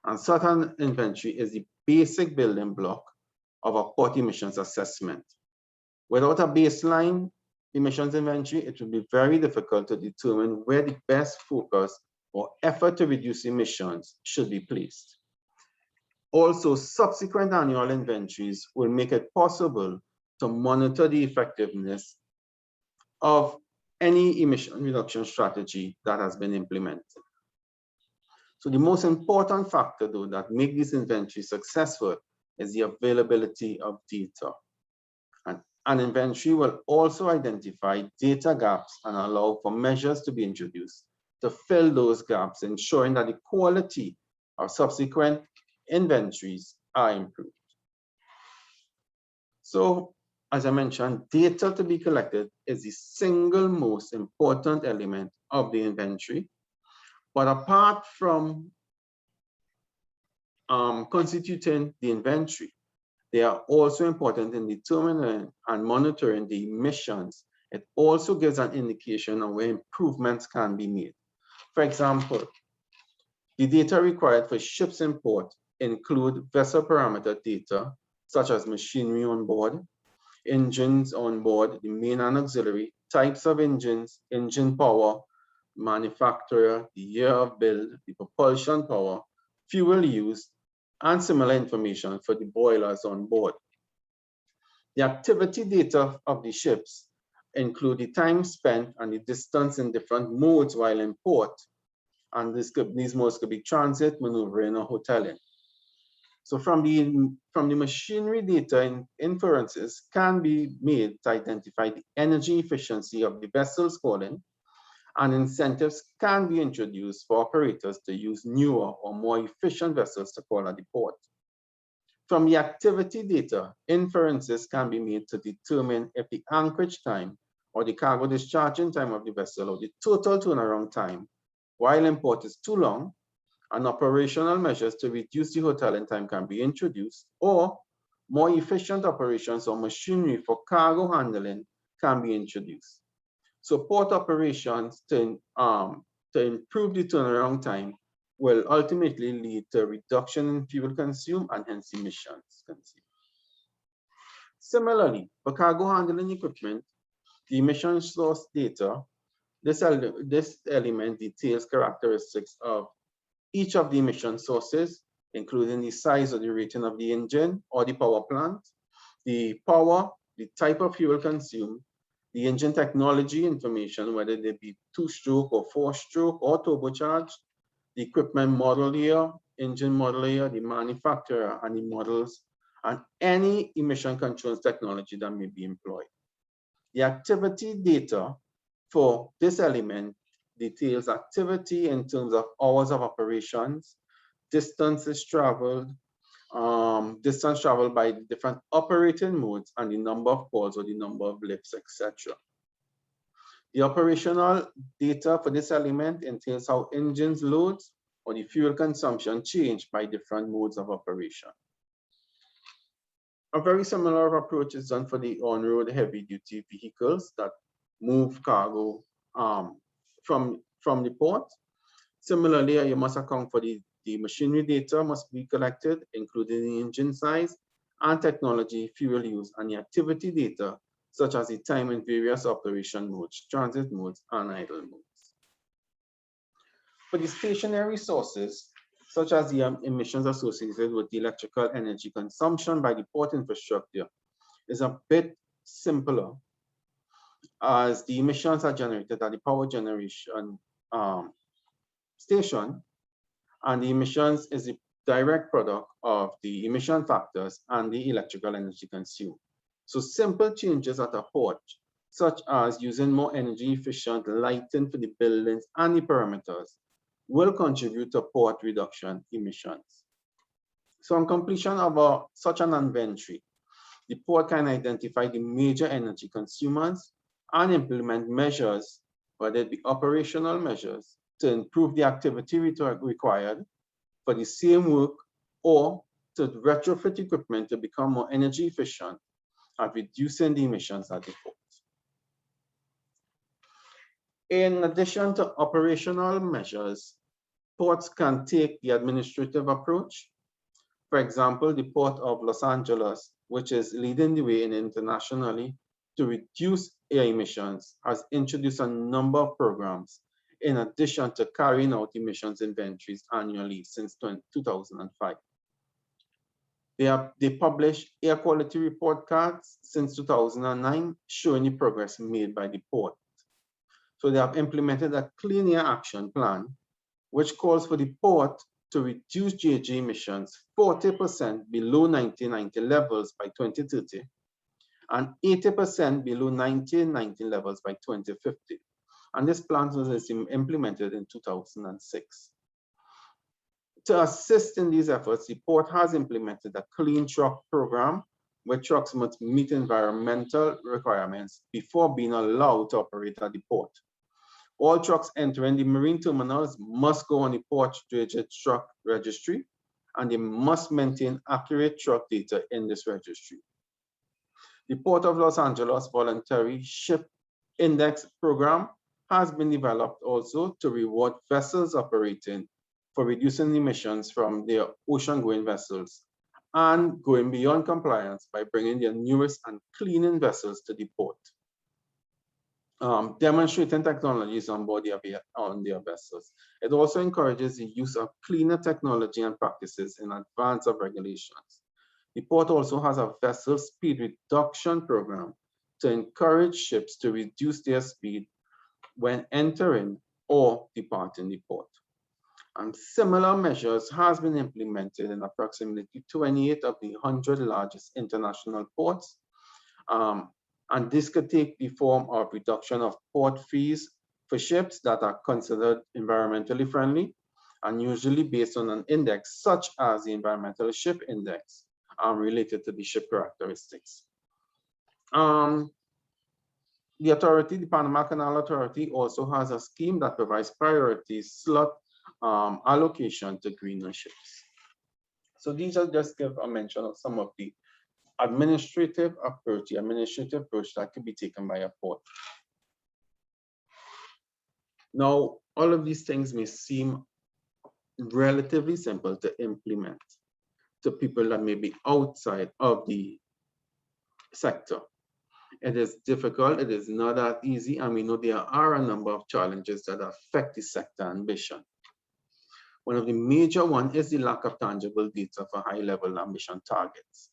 And such an inventory is the basic building block of a port emissions assessment. Without a baseline emissions inventory, it will be very difficult to determine where the best focus or effort to reduce emissions should be placed. Also, subsequent annual inventories will make it possible to monitor the effectiveness of any emission reduction strategy that has been implemented. So the most important factor, though, that makes this inventory successful is the availability of data. And an inventory will also identify data gaps and allow for measures to be introduced to fill those gaps, ensuring that the quality of subsequent inventories are improved. So, as I mentioned, data to be collected is the single most important element of the inventory. But apart from constituting the inventory, they are also important in determining and monitoring the emissions. It also gives an indication of where improvements can be made. For example, the data required for ships in port include vessel parameter data, such as machinery on board, engines on board, the main and auxiliary, types of engines, engine power, manufacturer, the year of build, the propulsion power, fuel used, and similar information for the boilers on board. The activity data of the ships include the time spent and the distance in different modes while in port, and these modes could be transit, maneuvering, or hoteling. So from the machinery data, inferences can be made to identify the energy efficiency of the vessels calling, and incentives can be introduced for operators to use newer or more efficient vessels to call at the port. From the activity data, inferences can be made to determine if the anchorage time or the cargo discharging time of the vessel or the total turnaround time while in port is too long, and operational measures to reduce the hoteling time can be introduced, or more efficient operations or machinery for cargo handling can be introduced. So port operations to improve the turnaround time will ultimately lead to a reduction in fuel consumed and hence emissions consumed. Similarly, for cargo handling equipment, the emission source data, this element details characteristics of each of the emission sources, including the size or the rating of the engine or the power plant, the power, the type of fuel consumed, the engine technology information, whether they be 2-stroke or 4-stroke or turbocharged, the equipment model year, engine model year, the manufacturer and the models, and any emission controls technology that may be employed. The activity data for this element details activity in terms of hours of operations, distances traveled, distance traveled by different operating modes, and the number of calls or the number of lifts, etc. The operational data for this element entails how engines loads or the fuel consumption change by different modes of operation. A very similar approach is done for the on-road heavy-duty vehicles that move cargo from the port. Similarly, you must account for the machinery data must be collected, including the engine size and technology, fuel use, and the activity data, such as the time in various operation modes, transit modes, and idle modes. For the stationary sources, such as the emissions associated with the electrical energy consumption by the port infrastructure, is a bit simpler, as the emissions are generated at the power generation station, and the emissions is the direct product of the emission factors and the electrical energy consumed. So simple changes at a port, such as using more energy efficient lighting for the buildings and the perimeters, will contribute to port reduction emissions. So on completion of such an inventory, The port can identify the major energy consumers and implement measures, whether it be operational measures, to improve the activity required for the same work or to retrofit equipment to become more energy efficient at reducing the emissions at the port. In addition to operational measures, ports can take the administrative approach. For example, the Port of Los Angeles, which is leading the way internationally to reduce air emissions, has introduced a number of programs in addition to carrying out emissions inventories annually since 2005. They publish air quality report cards since 2009, showing the progress made by the port. So they have implemented a clean air action plan, which calls for the port to reduce GHG emissions 40% below 1990 levels by 2030 and 80% below 1990 levels by 2050. And this plan was implemented in 2006. To assist in these efforts, the port has implemented a clean truck program where trucks must meet environmental requirements before being allowed to operate at the port. All trucks entering the marine terminals must go on the port dredged truck registry, and they must maintain accurate truck data in this registry. The Port of Los Angeles Voluntary Ship Index program has been developed also to reward vessels operating for reducing emissions from their ocean-going vessels and going beyond compliance by bringing their newest and cleaning vessels to the port. Demonstrating technologies on board their vessels. It also encourages the use of cleaner technology and practices in advance of regulations. The port also has a vessel speed reduction program to encourage ships to reduce their speed when entering or departing the port. And similar measures has been implemented in approximately 28 of the 100 largest international ports. And this could take the form of reduction of port fees for ships that are considered environmentally friendly and usually based on an index such as the Environmental Ship Index related to the ship characteristics. The authority, the Panama Canal Authority, also has a scheme that provides priority slot allocation to greener ships. So these are just give a mention of some of the administrative approach that could be taken by a port. Now, all of these things may seem relatively simple to implement to people that may be outside of the sector. It is difficult, it is not that easy, and we know there are a number of challenges that affect the sector ambition. One of the major ones is the lack of tangible data for high-level ambition targets.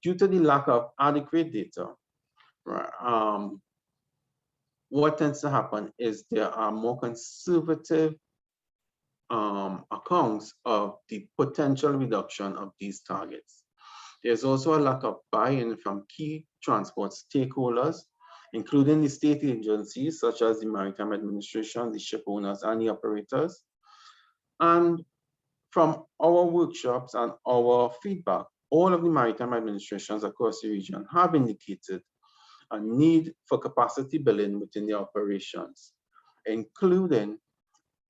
Due to the lack of adequate data, what tends to happen is there are more conservative accounts of the potential reduction of these targets. There's also a lack of buy-in from key transport stakeholders, including the state agencies such as the Maritime Administration, the ship owners, and the operators. And from our workshops and our feedback, all of the maritime administrations across the region have indicated a need for capacity building within their operations, including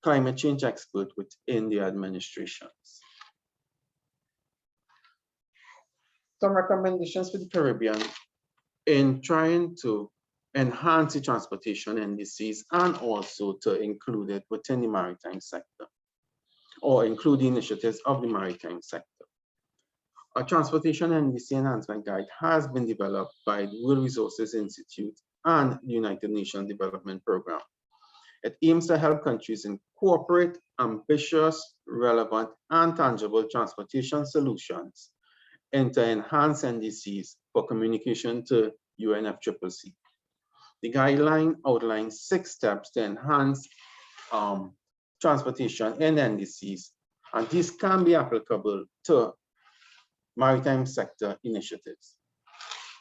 climate change experts within the administrations. Some recommendations for the Caribbean in trying to enhance the transportation NDCs and also to include it within the maritime sector, or include the initiatives of the maritime sector. A transportation NDC enhancement guide has been developed by the World Resources Institute and the United Nations Development Program. It aims to help countries incorporate ambitious, relevant, and tangible transportation solutions into enhanced NDCs for communication to UNFCCC. The guideline outlines 6 steps to enhance transportation in NDCs, and these can be applicable to maritime sector initiatives.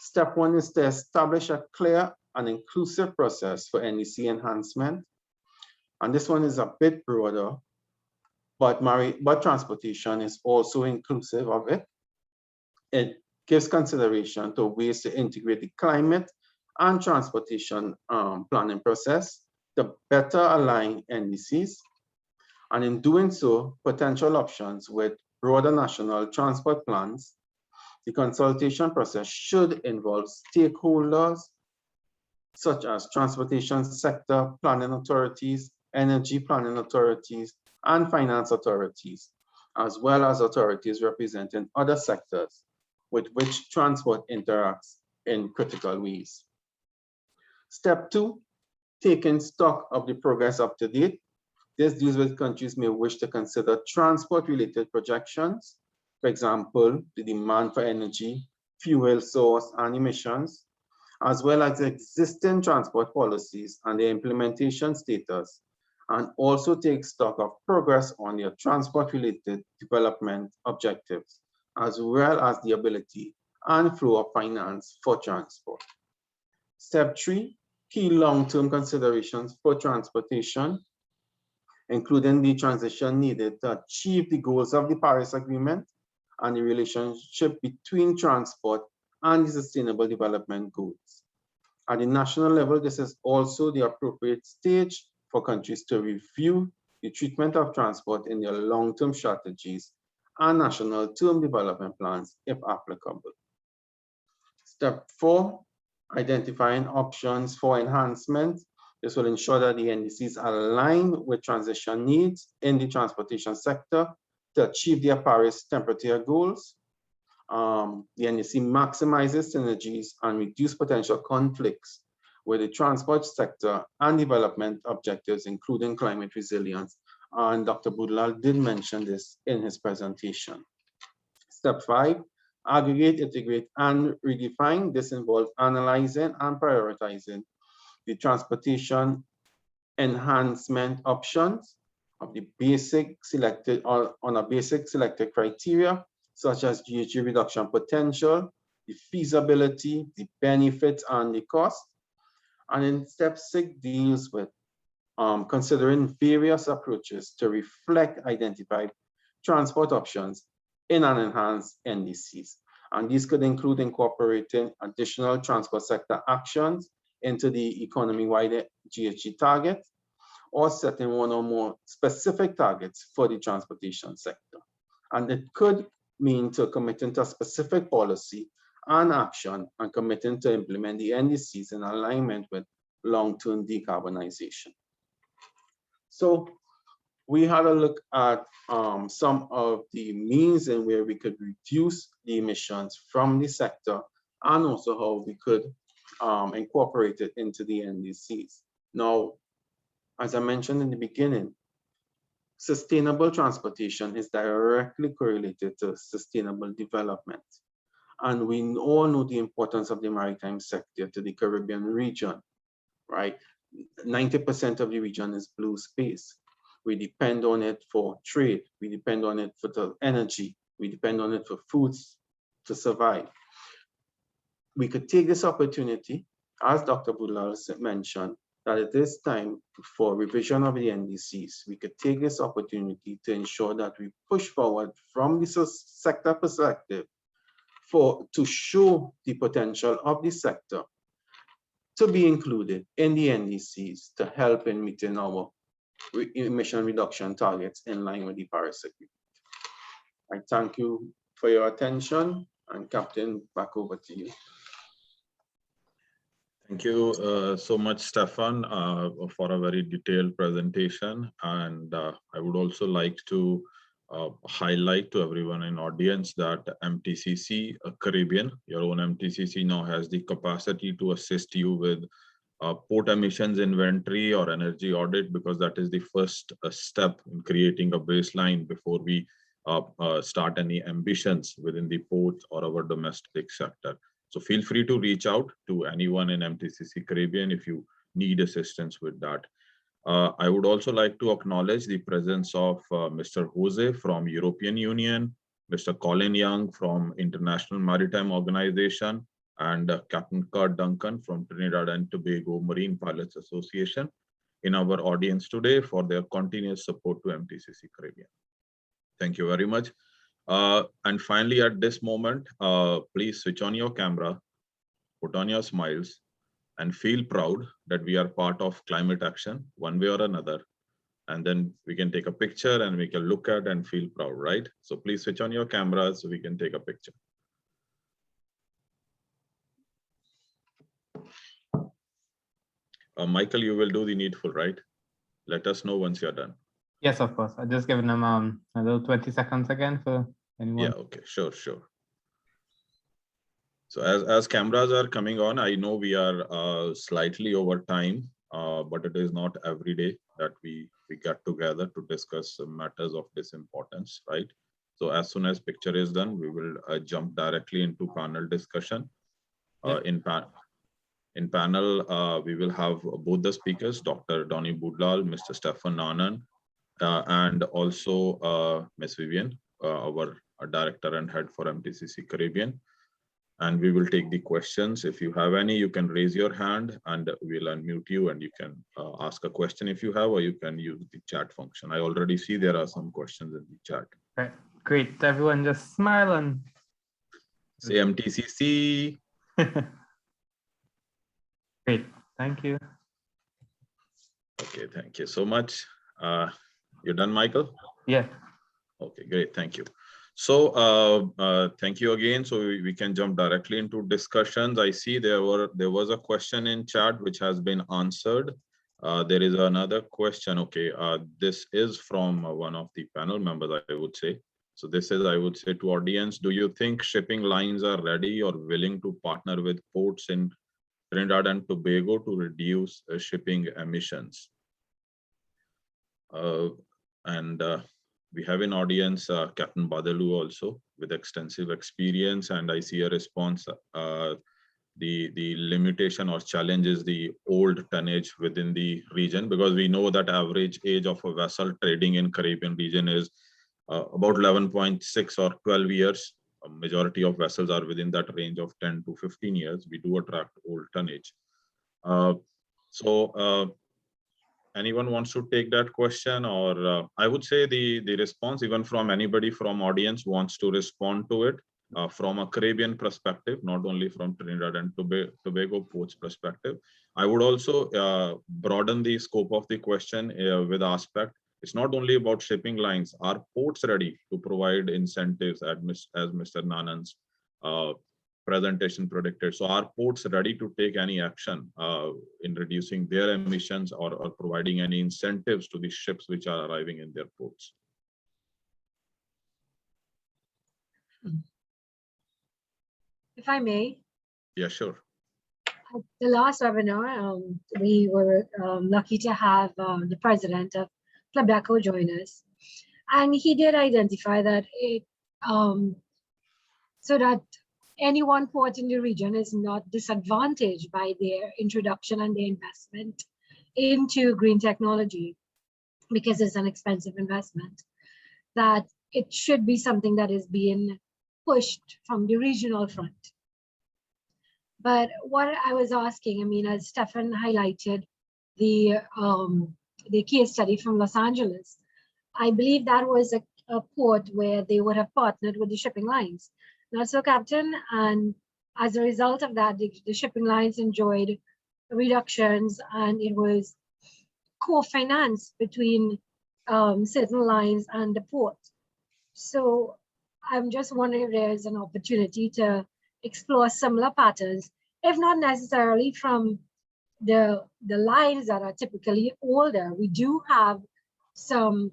Step 1 is to establish a clear and inclusive process for NDC enhancement. And this one is a bit broader, but transportation is also inclusive of it. It gives consideration to ways to integrate the climate and transportation planning process to better align NDCs, and in doing so, potential options with broader national transport plans. The consultation process should involve stakeholders such as transportation sector planning authorities, energy planning authorities, and finance authorities, as well as authorities representing other sectors with which transport interacts in critical ways. Step 2, taking stock of the progress up to date. This deals with countries may wish to consider transport-related projections, for example, the demand for energy, fuel source, and emissions, as well as existing transport policies and their implementation status, and also take stock of progress on their transport-related development objectives, as well as the ability and flow of finance for transport. Step 3, key long-term considerations for transportation, including the transition needed to achieve the goals of the Paris Agreement and the relationship between transport and the Sustainable Development Goals. At the national level, this is also the appropriate stage for countries to review the treatment of transport in their long-term strategies and national term development plans, if applicable. Step 4, identifying options for enhancement. This will ensure that the NDCs align with transition needs in the transportation sector to achieve their Paris temperature goals. The NDC maximizes synergies and reduce potential conflicts with the transport sector and development objectives, including climate resilience. And Dr. Boodlal did mention this in his presentation. Step 5, aggregate, integrate, and redefine. This involves analyzing and prioritizing the transportation enhancement options of the basic selected or on a basic selected criteria, such as GHG reduction potential, the feasibility, the benefits, and the cost. And in step 6 deals with considering various approaches to reflect identified transport options in an enhanced NDCs. And these could include incorporating additional transport sector actions into the economy-wide GHG target, or setting one or more specific targets for the transportation sector. And it could mean to committing to a specific policy and action and committing to implement the NDCs in alignment with long-term decarbonization. So we had a look at some of the means in where we could reduce the emissions from the sector, and also how we could incorporate it into the NDCs. Now, as I mentioned in the beginning, sustainable transportation is directly correlated to sustainable development. And we all know the importance of the maritime sector to the Caribbean region, right? 90% of the region is blue space. We depend on it for trade. We depend on it for the energy. We depend on it for foods to survive. We could take this opportunity, as Dr. Boodlal mentioned, that it is time for revision of the NDCs. We could take this opportunity to ensure that we push forward from the sector perspective to show the potential of the sector to be included in the NDCs to help in meeting our emission reduction targets in line with the Paris Agreement. I thank you for your attention, and Captain, back over to you. Thank you so much, Stefan, for a very detailed presentation. And I would also like to highlight to everyone in audience that MTCC Caribbean, your own MTCC, now has the capacity to assist you with port emissions inventory or energy audit, because that is the first step in creating a baseline before we start any ambitions within the ports or our domestic sector. So feel free to reach out to anyone in MTCC Caribbean if you need assistance with that. I would also like to acknowledge the presence of Mr. Jose from European Union, Mr. Colin Young from International Maritime Organization, and Captain Kurt Duncan from Trinidad and Tobago Marine Pilots Association in our audience today for their continuous support to MTCC Caribbean. Thank you very much. And finally, at this moment, please switch on your camera, put on your smiles, and feel proud that we are part of climate action one way or another. And then we can take a picture and we can look at and feel proud, right? So please switch on your cameras so we can take a picture. Michael, you will do the needful, right? Let us know once you're done. Yes, of course. I just given them a little 20 seconds again for anyone. Yeah, okay, sure. So as cameras are coming on, I know we are slightly over time, but it is not every day that we get together to discuss matters of this importance, right? So as soon as picture is done, we will jump directly into panel discussion. In panel, we will have both the speakers, Dr. Donnie Boodlal, Mr. Stephan Nanan, and also Ms. Vivian, our director and head for MTCC Caribbean. And we will take the questions. If you have any, you can raise your hand and we'll unmute you and you can ask a question if you have, or you can use the chat function. I already see there are some questions in the chat. Right. Great. Everyone just smile and say MTCC. Great. Thank you. Okay, thank you so much. You're done, Michael? Yeah. Okay, great. Thank you. So thank you again. So we can jump directly into discussions. I see there was a question in chat which has been answered. There is another question. Okay, this is from one of the panel members, I would say. So this is, I would say, to audience, do you think shipping lines are ready or willing to partner with ports in Trinidad and Tobago to reduce shipping emissions? We have in audience Captain Badalu also with extensive experience, and I see a response. The limitation or challenge is the old tonnage within the region, because we know that average age of a vessel trading in Caribbean region is about 11.6 or 12 years. A majority of vessels are within that range of 10 to 15 years. We do attract old tonnage. Anyone wants to take that question, or I would say the response, even from anybody from audience wants to respond to it from a Caribbean perspective, not only from Trinidad and Tobago ports perspective. I would also broaden the scope of the question with aspect. It's not only about shipping lines. Are ports ready to provide incentives, as Mr. Nanan's presentation predicted? So are ports ready to take any action in reducing their emissions or providing any incentives to the ships which are arriving in their ports? If I may. Yeah, sure. At the last webinar, we were lucky to have the president of Tobago join us. And he did identify that so that any one port in the region is not disadvantaged by their introduction and their investment into green technology, because it's an expensive investment, that it should be something that is being pushed from the regional front. But what I was asking, I mean, as Stefan highlighted the case study from Los Angeles, I believe that was a port where they would have partnered with the shipping lines. Not so, Captain, and as a result of that, the shipping lines enjoyed reductions, and it was co-financed between certain lines and the port. So I'm just wondering if there's an opportunity to explore similar patterns, if not necessarily from the lines that are typically older. We do have some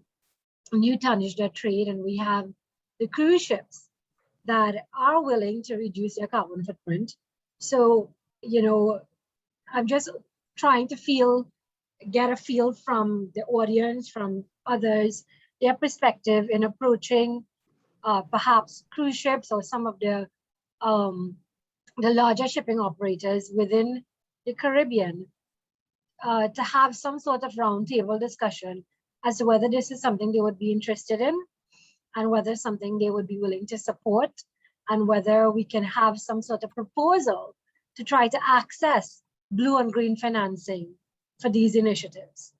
new tonnage that trade, and we have the cruise ships that are willing to reduce their carbon footprint. So, you know, I'm just trying to get a feel from the audience, from others, their perspective in approaching perhaps cruise ships or some of the larger shipping operators within the Caribbean to have some sort of roundtable discussion as to whether this is something they would be interested in, and whether something they would be willing to support, and whether we can have some sort of proposal to try to access blue and green financing for these initiatives.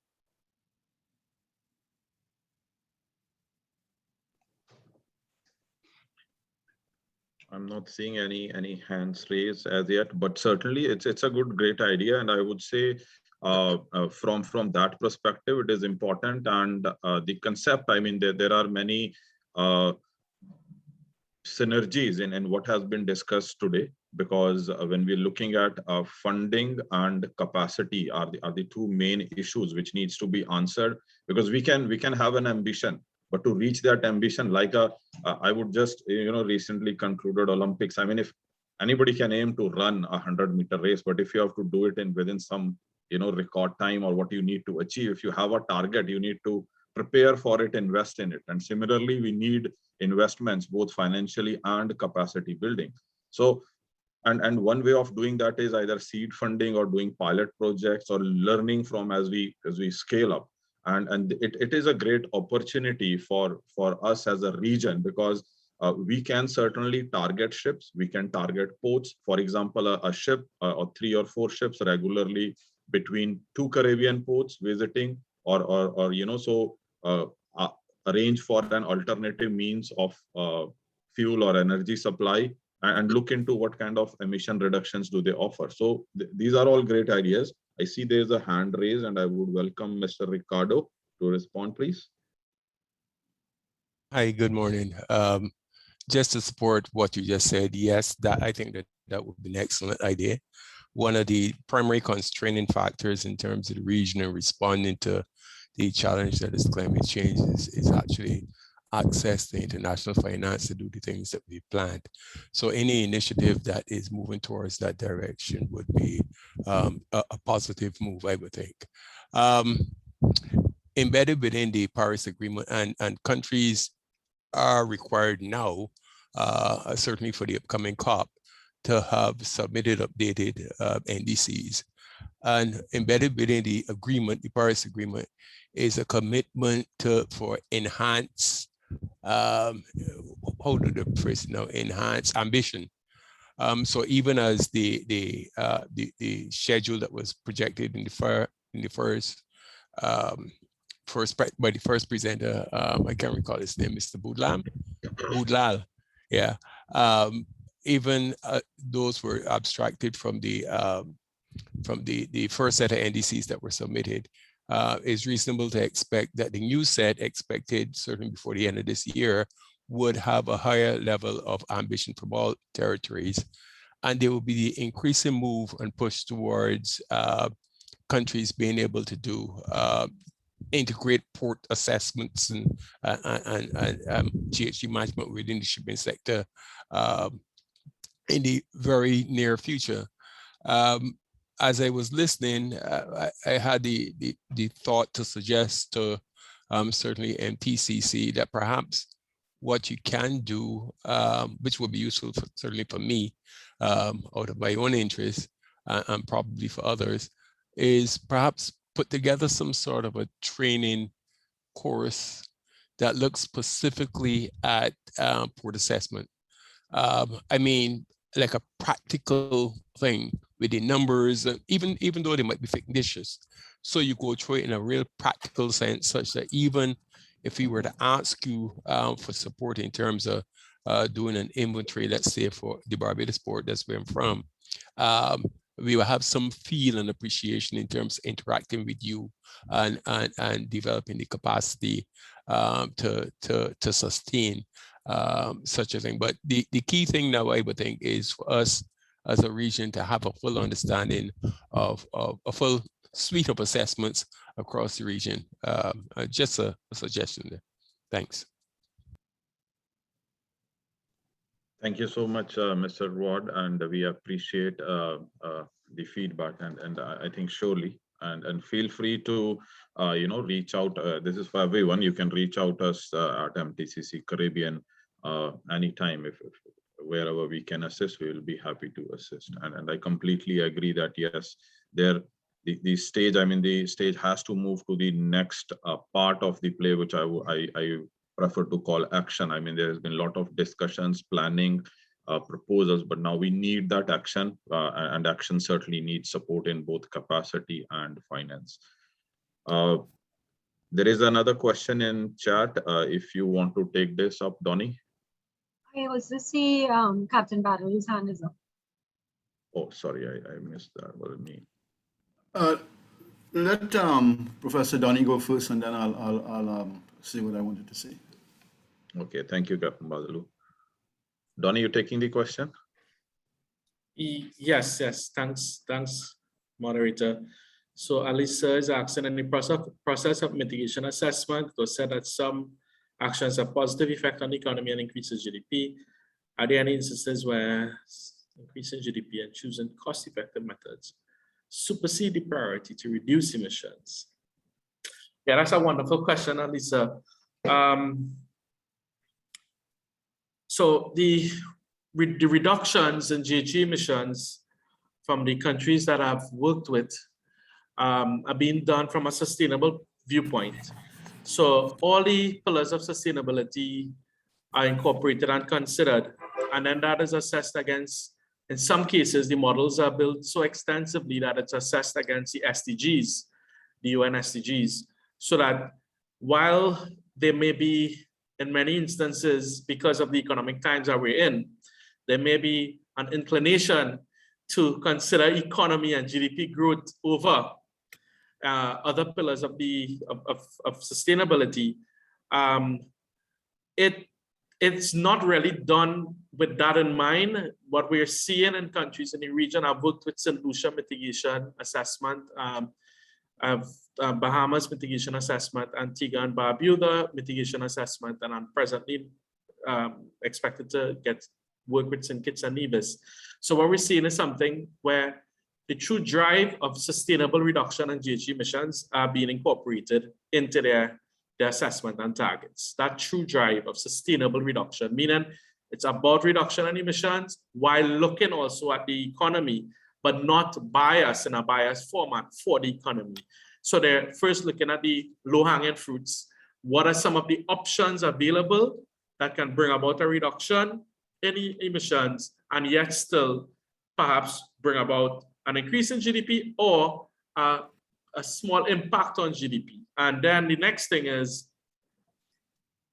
I'm not seeing any hands raised as yet, but certainly it's a great idea, and I would say from that perspective, it is important, and the concept. I mean, there are many synergies in what has been discussed today, because when we're looking at funding and capacity are the two main issues which needs to be answered, because we can have an ambition, but to reach that ambition, like I would just recently concluded Olympics. I mean, if anybody can aim to run a 100-meter race, but if you have to do it in within some record time, or what you need to achieve, if you have a target, you need to prepare for it, invest in it. And similarly, we need investments, both financially and capacity building. So, and one way of doing that is either seed funding or doing pilot projects or learning from as we scale up. And it is a great opportunity for us as a region, because we can certainly target ships, we can target ports. For example, a ship or 3 or 4 ships regularly between 2 Caribbean ports visiting, or so arrange for an alternative means of fuel or energy supply, and look into what kind of emission reductions do they offer. So these are all great ideas. I see there's a hand raised, and I would welcome Mr. Ricardo to respond, please. Hi, good morning. Just to support what you just said, yes, that I think that would be an excellent idea. One of the primary constraining factors in terms of the region and responding to the challenge that is climate change is actually access to international finance to do the things that we planned. So any initiative that is moving towards that direction would be a positive move, I would think. Embedded within the Paris Agreement, and countries are required now, certainly for the upcoming COP, to have submitted updated NDCs. And embedded within the agreement, the Paris Agreement, is a commitment for enhanced, how do the phrase now, enhanced ambition. So even as the schedule that was projected in the first by the first presenter, I can't recall his name, Mr. Boodlal, yeah. Even those were abstracted from the first set of NDCs that were submitted. It's reasonable to expect that the new set, expected certainly before the end of this year, would have a higher level of ambition from all territories. And there will be the increasing move and push towards countries being able to do integrate port assessments and GHG management within the shipping sector in the very near future. As I was listening, I had the thought to suggest to certainly MTCC that perhaps what you can do, which would be useful certainly for me, out of my own interest, and probably for others, is perhaps put together some sort of a training course that looks specifically at port assessment. I mean, like a practical thing with the numbers, even though they might be fictitious. So you go through it in a real practical sense, such that even if we were to ask you for support in terms of doing an inventory, let's say for the Barbados port, that's where I'm from, we will have some feel and appreciation in terms of interacting with you and developing the capacity to sustain such a thing. But the key thing now, I would think, is for us as a region to have a full understanding of a full suite of assessments across the region. Just a suggestion there. Thanks. Thank you so much, Mr. Ward, and we appreciate the feedback, and I think surely, and feel free to reach out. This is for everyone. You can reach out us at MTCC Caribbean anytime. If wherever we can assist, we will be happy to assist. And I completely agree that yes, the stage. I mean, the stage has to move to the next part of the play, which I prefer to call action. I mean, there has been a lot of discussions, planning, proposals, but now we need that action, and action certainly needs support in both capacity and finance. There is another question in chat. If you want to take this up, Donnie. I also see Captain Boodlal's hand is up. Oh, sorry, I missed that. What did it mean? Let Professor Donnie go first, and then I'll see what I wanted to say. Okay, thank you, Captain Boodlal. Donnie, you taking the question? Yes, thanks, moderator. So Alisa is asking, in the process of mitigation assessment, it was said that some actions have positive effect on the economy and increases GDP. Are there any instances where increasing GDP and choosing cost-effective methods supersede the priority to reduce emissions? Yeah, that's a wonderful question, Alisa. So the reductions in GHG emissions from the countries that I've worked with are being done from a sustainable viewpoint. So all the pillars of sustainability are incorporated and considered, and then that is assessed against, in some cases, the models are built so extensively that it's assessed against the SDGs, the UN SDGs, so that while there may be, in many instances, because of the economic times that we're in, there may be an inclination to consider economy and GDP growth over other pillars of sustainability. It's not really done with that in mind. What we're seeing in countries in the region, I've worked with St. Lucia mitigation assessment, Bahamas mitigation assessment, Antigua and Barbuda mitigation assessment, and I'm presently expected to work with St. Kitts and Nevis. So what we're seeing is something where the true drive of sustainable reduction in GHG emissions are being incorporated into their assessment and targets. That true drive of sustainable reduction, meaning it's about reduction in emissions while looking also at the economy, but not bias in a biased format for the economy. So they're first looking at the low-hanging fruits. What are some of the options available that can bring about a reduction in emissions and yet still perhaps bring about an increase in GDP or a small impact on GDP. And then the next thing is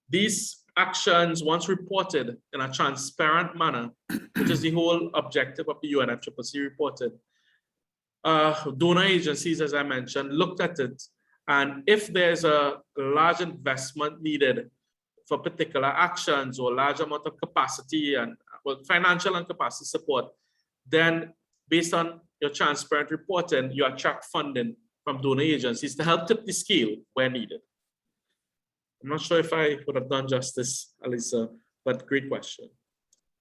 these actions, once reported in a transparent manner, which is the whole objective of the UNFCCC reported, donor agencies, as I mentioned, looked at it. And if there's a large investment needed for particular actions or large amount of capacity and financial and capacity support, then based on your transparent reporting, you attract funding from donor agencies to help tip the scale where needed. I'm not sure if I would have done justice, Alisa, but great question.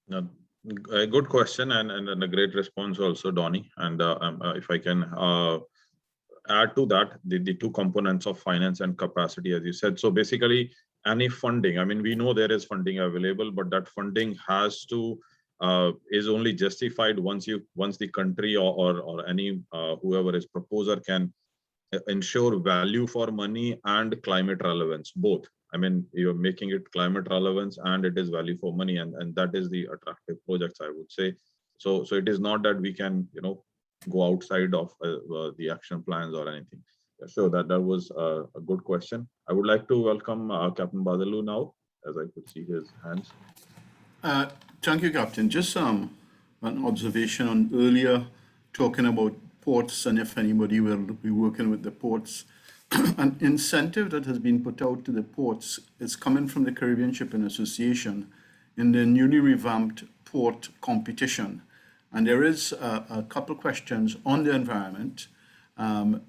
No, a good question and a great response also, Donnie. And if I can add to that, the two components of finance and capacity, as you said. So basically, any funding, I mean, we know there is funding available, but that funding has to is only justified once the country or any whoever is proposer can ensure value for money and climate relevance, both. I mean, you're making it climate relevance and it is value for money, and that is the attractive projects, I would say. So it is not that we can, go outside of the action plans or anything. So that was a good question. I would like to welcome Captain Boodlal now, as I could see his hands. Thank you, Captain. Just an observation on earlier talking about ports, and if anybody will be working with the ports. An incentive that has been put out to the ports is coming from the Caribbean Shipping Association in the newly revamped port competition. And there is a couple questions on the environment. And,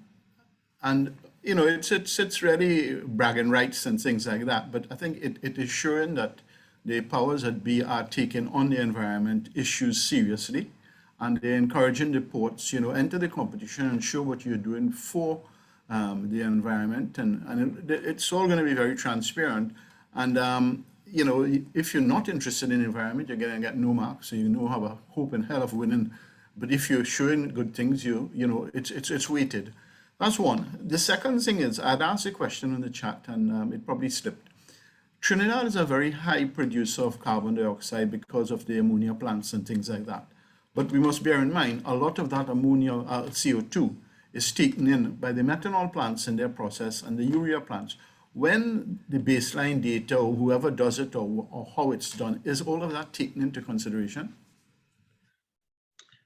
it's really bragging rights and things like that. But I think it is showing that the powers that be are taking on the environment issues seriously. And they're encouraging the ports, enter the competition and show what you're doing for the environment. And it's all going to be very transparent. And, if you're not interested in the environment, you're going to get no marks. So you have a hope in hell of winning. But if you're showing good things, it's weighted. That's one. The second thing is, I'd asked a question in the chat and it probably slipped. Trinidad is a very high producer of carbon dioxide because of the ammonia plants and things like that. But we must bear in mind, a lot of that ammonia, CO2, is taken in by the methanol plants in their process and the urea plants. when the baseline data or whoever does it or how it's done, is all of that taken into consideration?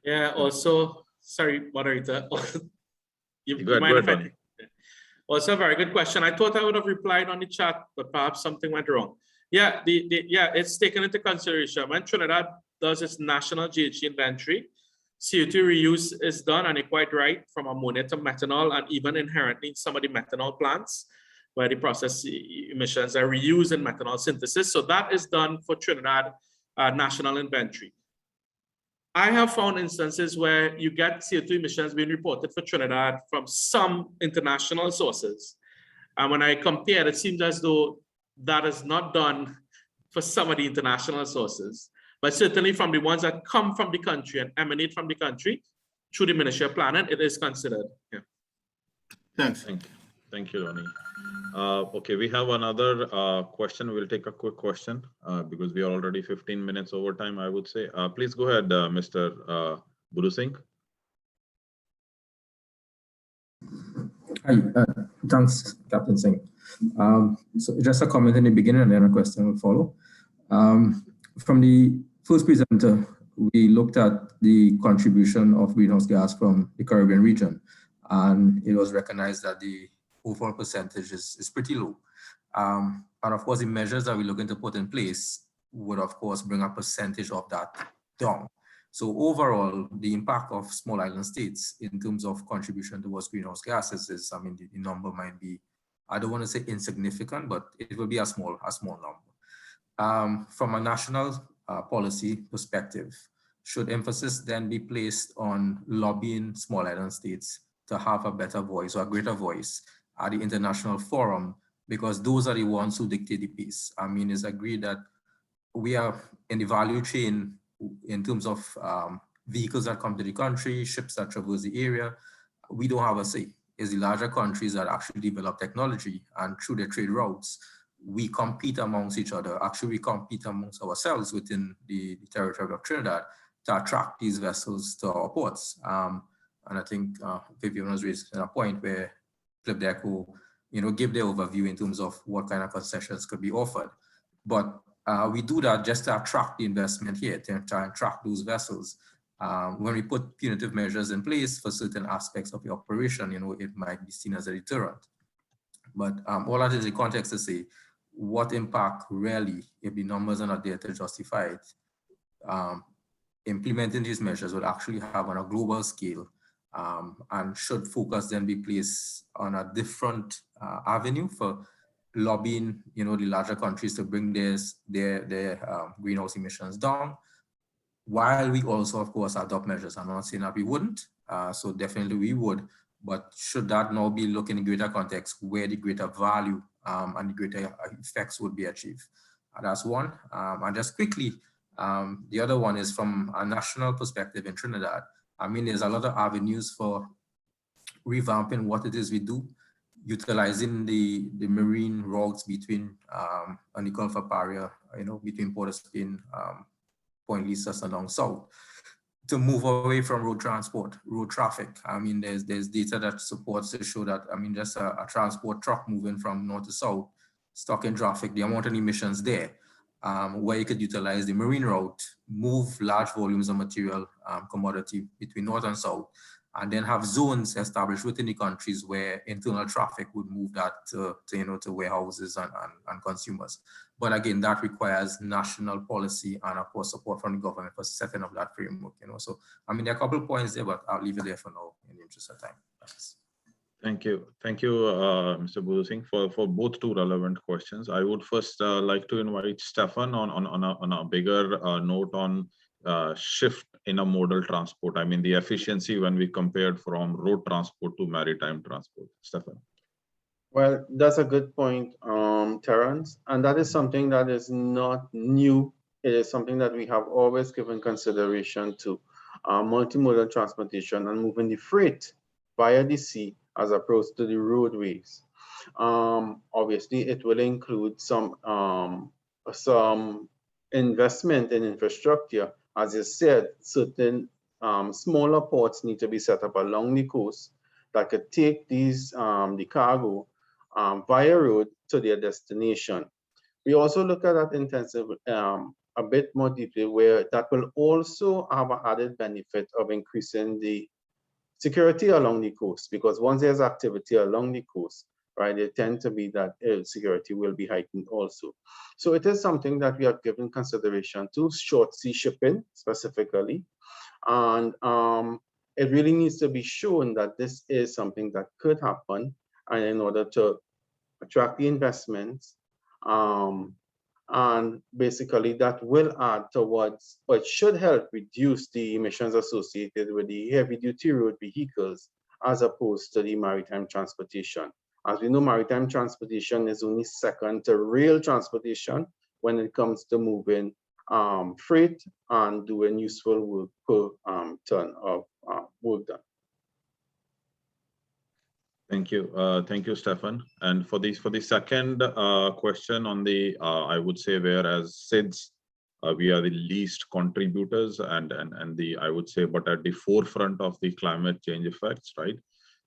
Yeah, also, sorry, moderator. you Go mind ahead, if I Donnie. Also, a very good question. I thought I would have replied on the chat, but perhaps something went wrong. Yeah, yeah, it's taken into consideration. When Trinidad does its national GHG inventory, CO2 reuse is done, and you're quite right, from ammonia to methanol, and even inherently some of the methanol plants where the process emissions are reused in methanol synthesis. So that is done for Trinidad national inventory. I have found instances where you get CO2 emissions being reported for Trinidad from some international sources. And when I compared, it seems as though that is not done for some of the international sources, but certainly from the ones that come from the country and emanate from the country through the Ministry of Planning, it is considered. Yeah. Thanks. Thank you, Donnie. Okay, we have another question. We'll take a quick question because we are already 15 minutes over time, I would say. Please go ahead, Mr. Boodlal Singh. Hi, thanks, Captain Singh. So just a comment in the beginning and then a question will follow. From the first presenter, we looked at the contribution of greenhouse gas from the Caribbean region, and it was recognized that the overall percentage is pretty low. And of course, the measures that we're looking to put in place would, of course, bring a percentage of that down. So overall, the impact of small island states in terms of contribution towards greenhouse gases is, I mean, the number might be, I don't want to say insignificant, but it will be a small number. From a national policy perspective, should emphasis then be placed on lobbying small island states to have a better voice or a greater voice at the international forum, because those are the ones who dictate the pace. I mean, it's agreed that we are in the value chain in terms of vehicles that come to the country, ships that traverse the area. We don't have a say. It's the larger countries that actually develop technology, and through their trade routes, we compete amongst each other. Actually, we compete amongst ourselves within the territory of Trinidad to attract these vessels to our ports. And I think Vivian was raising a point where Flipdeco, give their overview in terms of what kind of concessions could be offered. But we do that just to attract the investment here, to attract those vessels. When we put punitive measures in place for certain aspects of the operation, it might be seen as a deterrent. But all that is the context to say, what impact really, if the numbers are not there to justify it, implementing these measures would actually have on a global scale, and should focus then be placed on a different avenue for lobbying, the larger countries to bring their greenhouse emissions down, while we also, of course, adopt measures. I'm not saying that we wouldn't, so definitely we would, but should that now be looking in greater context where the greater value and the greater effects would be achieved? That's one. And just quickly, the other one is from a national perspective in Trinidad. I mean, there's a lot of avenues for revamping what it is we do, utilizing the marine routes between on the Gulf of Paria, between Port of Spain, Point Lisas and down south, to move away from road transport, road traffic. I mean, there's data that supports to show that, I mean, just a transport truck moving from north to south, stuck in traffic, the amount of emissions there, where you could utilize the marine route, move large volumes of material, commodity between north and south, and then have zones established within the countries where internal traffic would move that to warehouses and consumers. But again, that requires national policy and of course support from the government for setting up that framework. So I mean, there are a couple of points there, but I'll leave it there for now in the interest of time. Thanks. Thank you, Mr. Boodlal Singh, for both two relevant questions. I would first like to invite Stefan on a bigger note on shift in a modal transport. I mean, the efficiency when we compared from road transport to maritime transport. Stefan. Well, that's a good point, Terence, and that is something that is not new. It is something that we have always given consideration to, multimodal transportation and moving the freight via the sea as opposed to the roadways. Obviously, it will include some investment in infrastructure. As you said, certain smaller ports need to be set up along the coast that could take these the cargo via road to their destination. We also look at that intensive a bit more deeply, where that will also have an added benefit of increasing the security along the coast, because once there's activity along the coast, right, there tend to be that security will be heightened also. So it is something that we have given consideration to, short sea shipping specifically. And it really needs to be shown that this is something that could happen, and in order to attract the investments, and basically that will add towards, or it should help reduce the emissions associated with the heavy duty road vehicles as opposed to the maritime transportation. As we know, maritime transportation is only second to rail transportation when it comes to moving freight and doing useful work per ton of work done. Thank you, Stefan. And for the second question on the, I would say, whereas SIDS, we are the least contributors and the, I would say, but at the forefront of the climate change effects, right?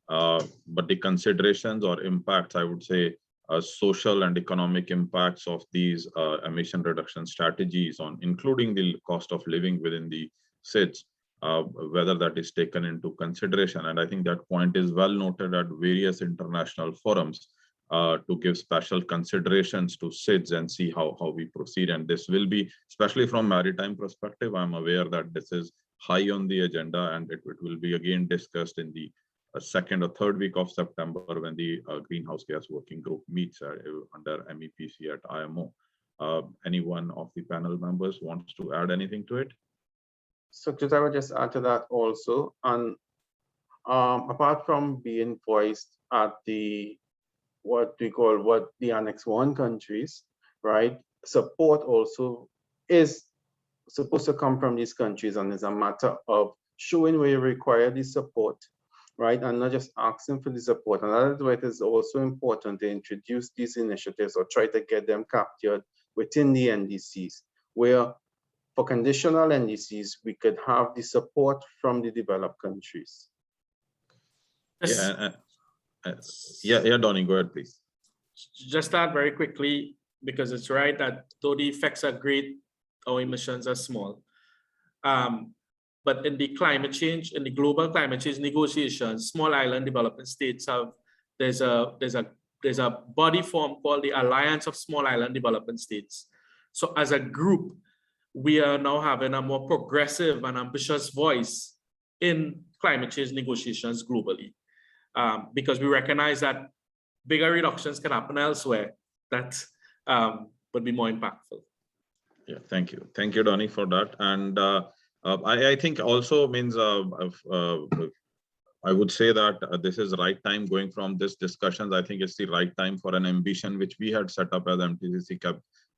But the considerations or impacts, I would say, social and economic impacts of these emission reduction strategies on, including the cost of living within the SIDS, whether that is taken into consideration. And I think that point is well noted at various international forums to give special considerations to SIDS and see how we proceed. And this will be, especially from maritime perspective, I'm aware that this is high on the agenda, and it will be again discussed in the second or third week of September when the Greenhouse Gas Working Group meets under MEPC at IMO. Anyone of the panel members wants to add anything to it? So I would just add to that also, and apart from being voiced at the what the Annex 1 countries, right? Support also is supposed to come from these countries, and it's a matter of showing where you require the support, right? And not just asking for the support. And that's why it is also important to introduce these initiatives or try to get them captured within the NDCs, where for conditional NDCs, we could have the support from the developed countries. Yeah, Donnie, go ahead, please. Just add very quickly, because it's right that though the effects are great, our emissions are small. But in the climate change, in the global climate change negotiations, small island developing states have, there's a body form called the Alliance of Small Island Developing States. So as a group, we are now having a more progressive and ambitious voice in climate change negotiations globally, because we recognize that bigger reductions can happen elsewhere that would be more impactful. Yeah, thank you, Donnie, for that. And I think also means I would say that this is the right time going from this discussions. I think it's the right time for an ambition which we had set up as MTCC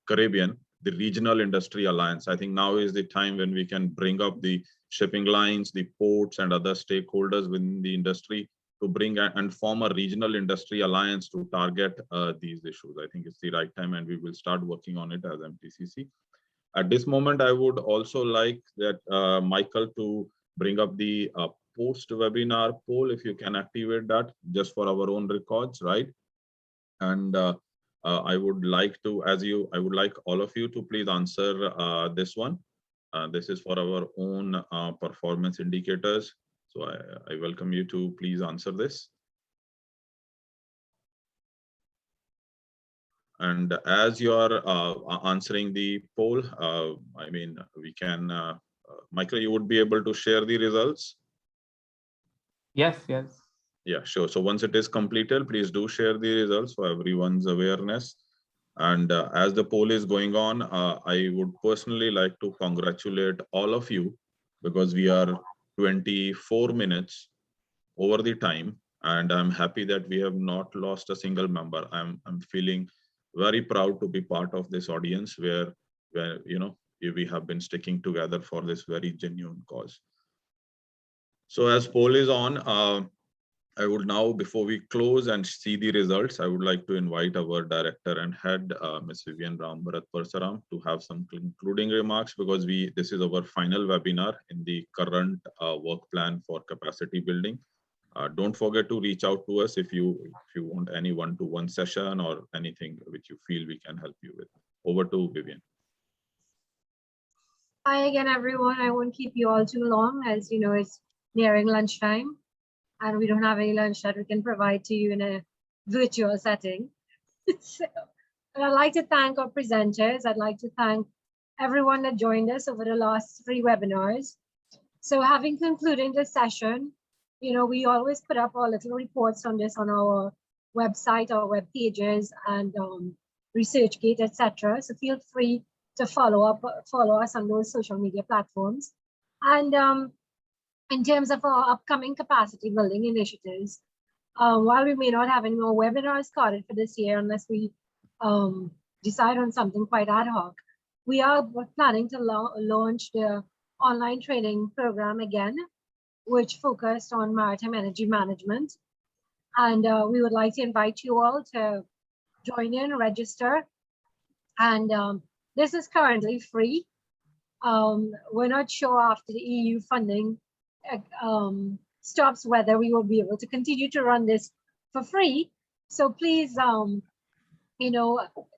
Caribbean, the Regional Industry Alliance. I think now is the time when we can bring up the shipping lines, the ports, and other stakeholders within the industry to bring and form a regional industry alliance to target these issues. I think it's the right time, and we will start working on it as MTCC. At this moment, I would also like that Michael to bring up the post-webinar poll, if you can activate that just for our own records, right? And I would like to, I would like all of you to please answer this one. This is for our own performance indicators. So I welcome you to please answer this. And as you are answering the poll, I mean, we can, Michael, you would be able to share the results? Yes. Yeah, sure. So once it is completed, please do share the results for everyone's awareness. And as the poll is going on, I would personally like to congratulate all of you, because we are 24 minutes over the time, and I'm happy that we have not lost a single member. I'm feeling very proud to be part of this audience where you know, we have been sticking together for this very genuine cause. So as poll is on, I would now, before we close and see the results, I would like to invite our director and head, Ms. Vivian Rambharat Parsaram, to have some concluding remarks, because this is our final webinar in the current work plan for capacity building. Don't forget to reach out to us if you want any one-to-one session or anything which you feel we can help you with. Over to Vivian. Hi again, everyone. I won't keep you all too long. As you know, it's nearing lunchtime and we don't have any lunch that we can provide to you in a virtual setting. So, I'd like to thank our presenters. I'd like to thank everyone that joined us over the last 3 webinars. So having concluded this session, we always put up our little reports on this on our website, our web pages, and ResearchGate, etc. So feel free to follow us on those social media platforms. And in terms of our upcoming capacity building initiatives, while we may not have any more webinars started for this year unless we decide on something quite ad hoc, we are planning to launch the online training program again, which focused on maritime energy management. And we would like to invite you all to join in, register. And this is currently free. We're not sure after the EU funding stops whether we will be able to continue to run this for free. So please,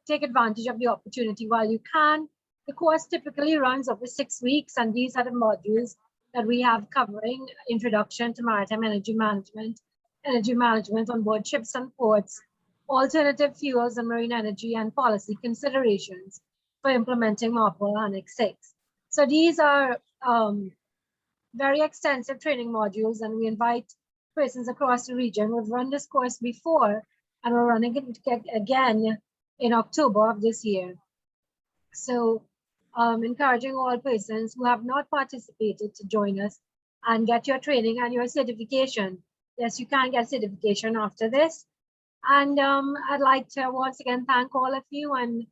take advantage of the opportunity while you can. The course typically runs over 6 weeks, and these are the modules that we have covering: introduction to maritime energy management on board ships and ports, alternative fuels and marine energy, and policy considerations for implementing MARPOL Annex 6. So these are very extensive training modules, and we invite persons across the region. We've run this course before, and we're running it again in October of this year. So encouraging all persons who have not participated to join us and get your training and your certification. Yes, you can get certification after this. And I'd like to once again thank all of you and,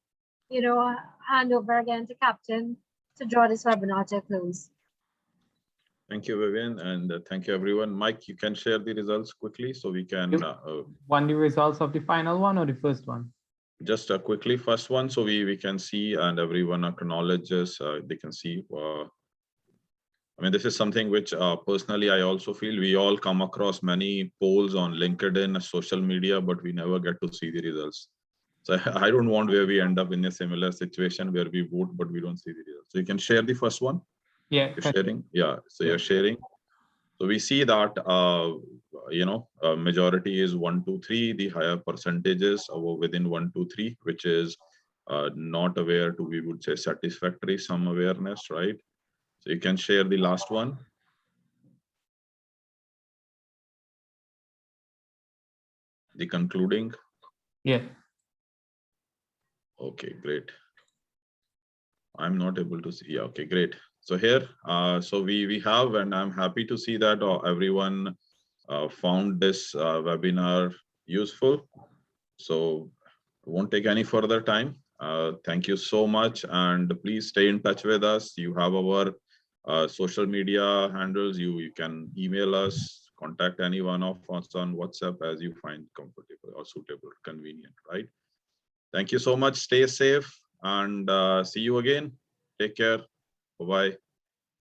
hand over again to Captain to draw this webinar to a close. Thank you, Vivian, and thank you, everyone. Mike, you can share the results quickly so we can. Want the results of the final one or the first one? Just quickly, first one, so we can see and everyone acknowledges, they can see. This is something which personally I also feel we all come across many polls on LinkedIn, social media, but we never get to see the results. So I don't want where we end up in a similar situation where we vote, but we don't see the results. So you can share the first one. Yeah. You're sharing. Yeah. So you're sharing. So we see that, majority is 1, 2, 3, the higher percentages are within 1, 2, 3, which is not aware to, we would say, satisfactory, some awareness, right? So you can share the last one. The concluding. Yeah. Okay, great. I'm not able to see. Yeah, okay, great. So here, so we have, and I'm happy to see that everyone found this webinar useful. So I won't take any further time. Thank you so much, and please stay in touch with us. You have our social media handles. You can email us, contact any one of us on WhatsApp as you find comfortable or suitable, convenient, right? Thank you so much. Stay safe and see you again. Take care. Bye-bye.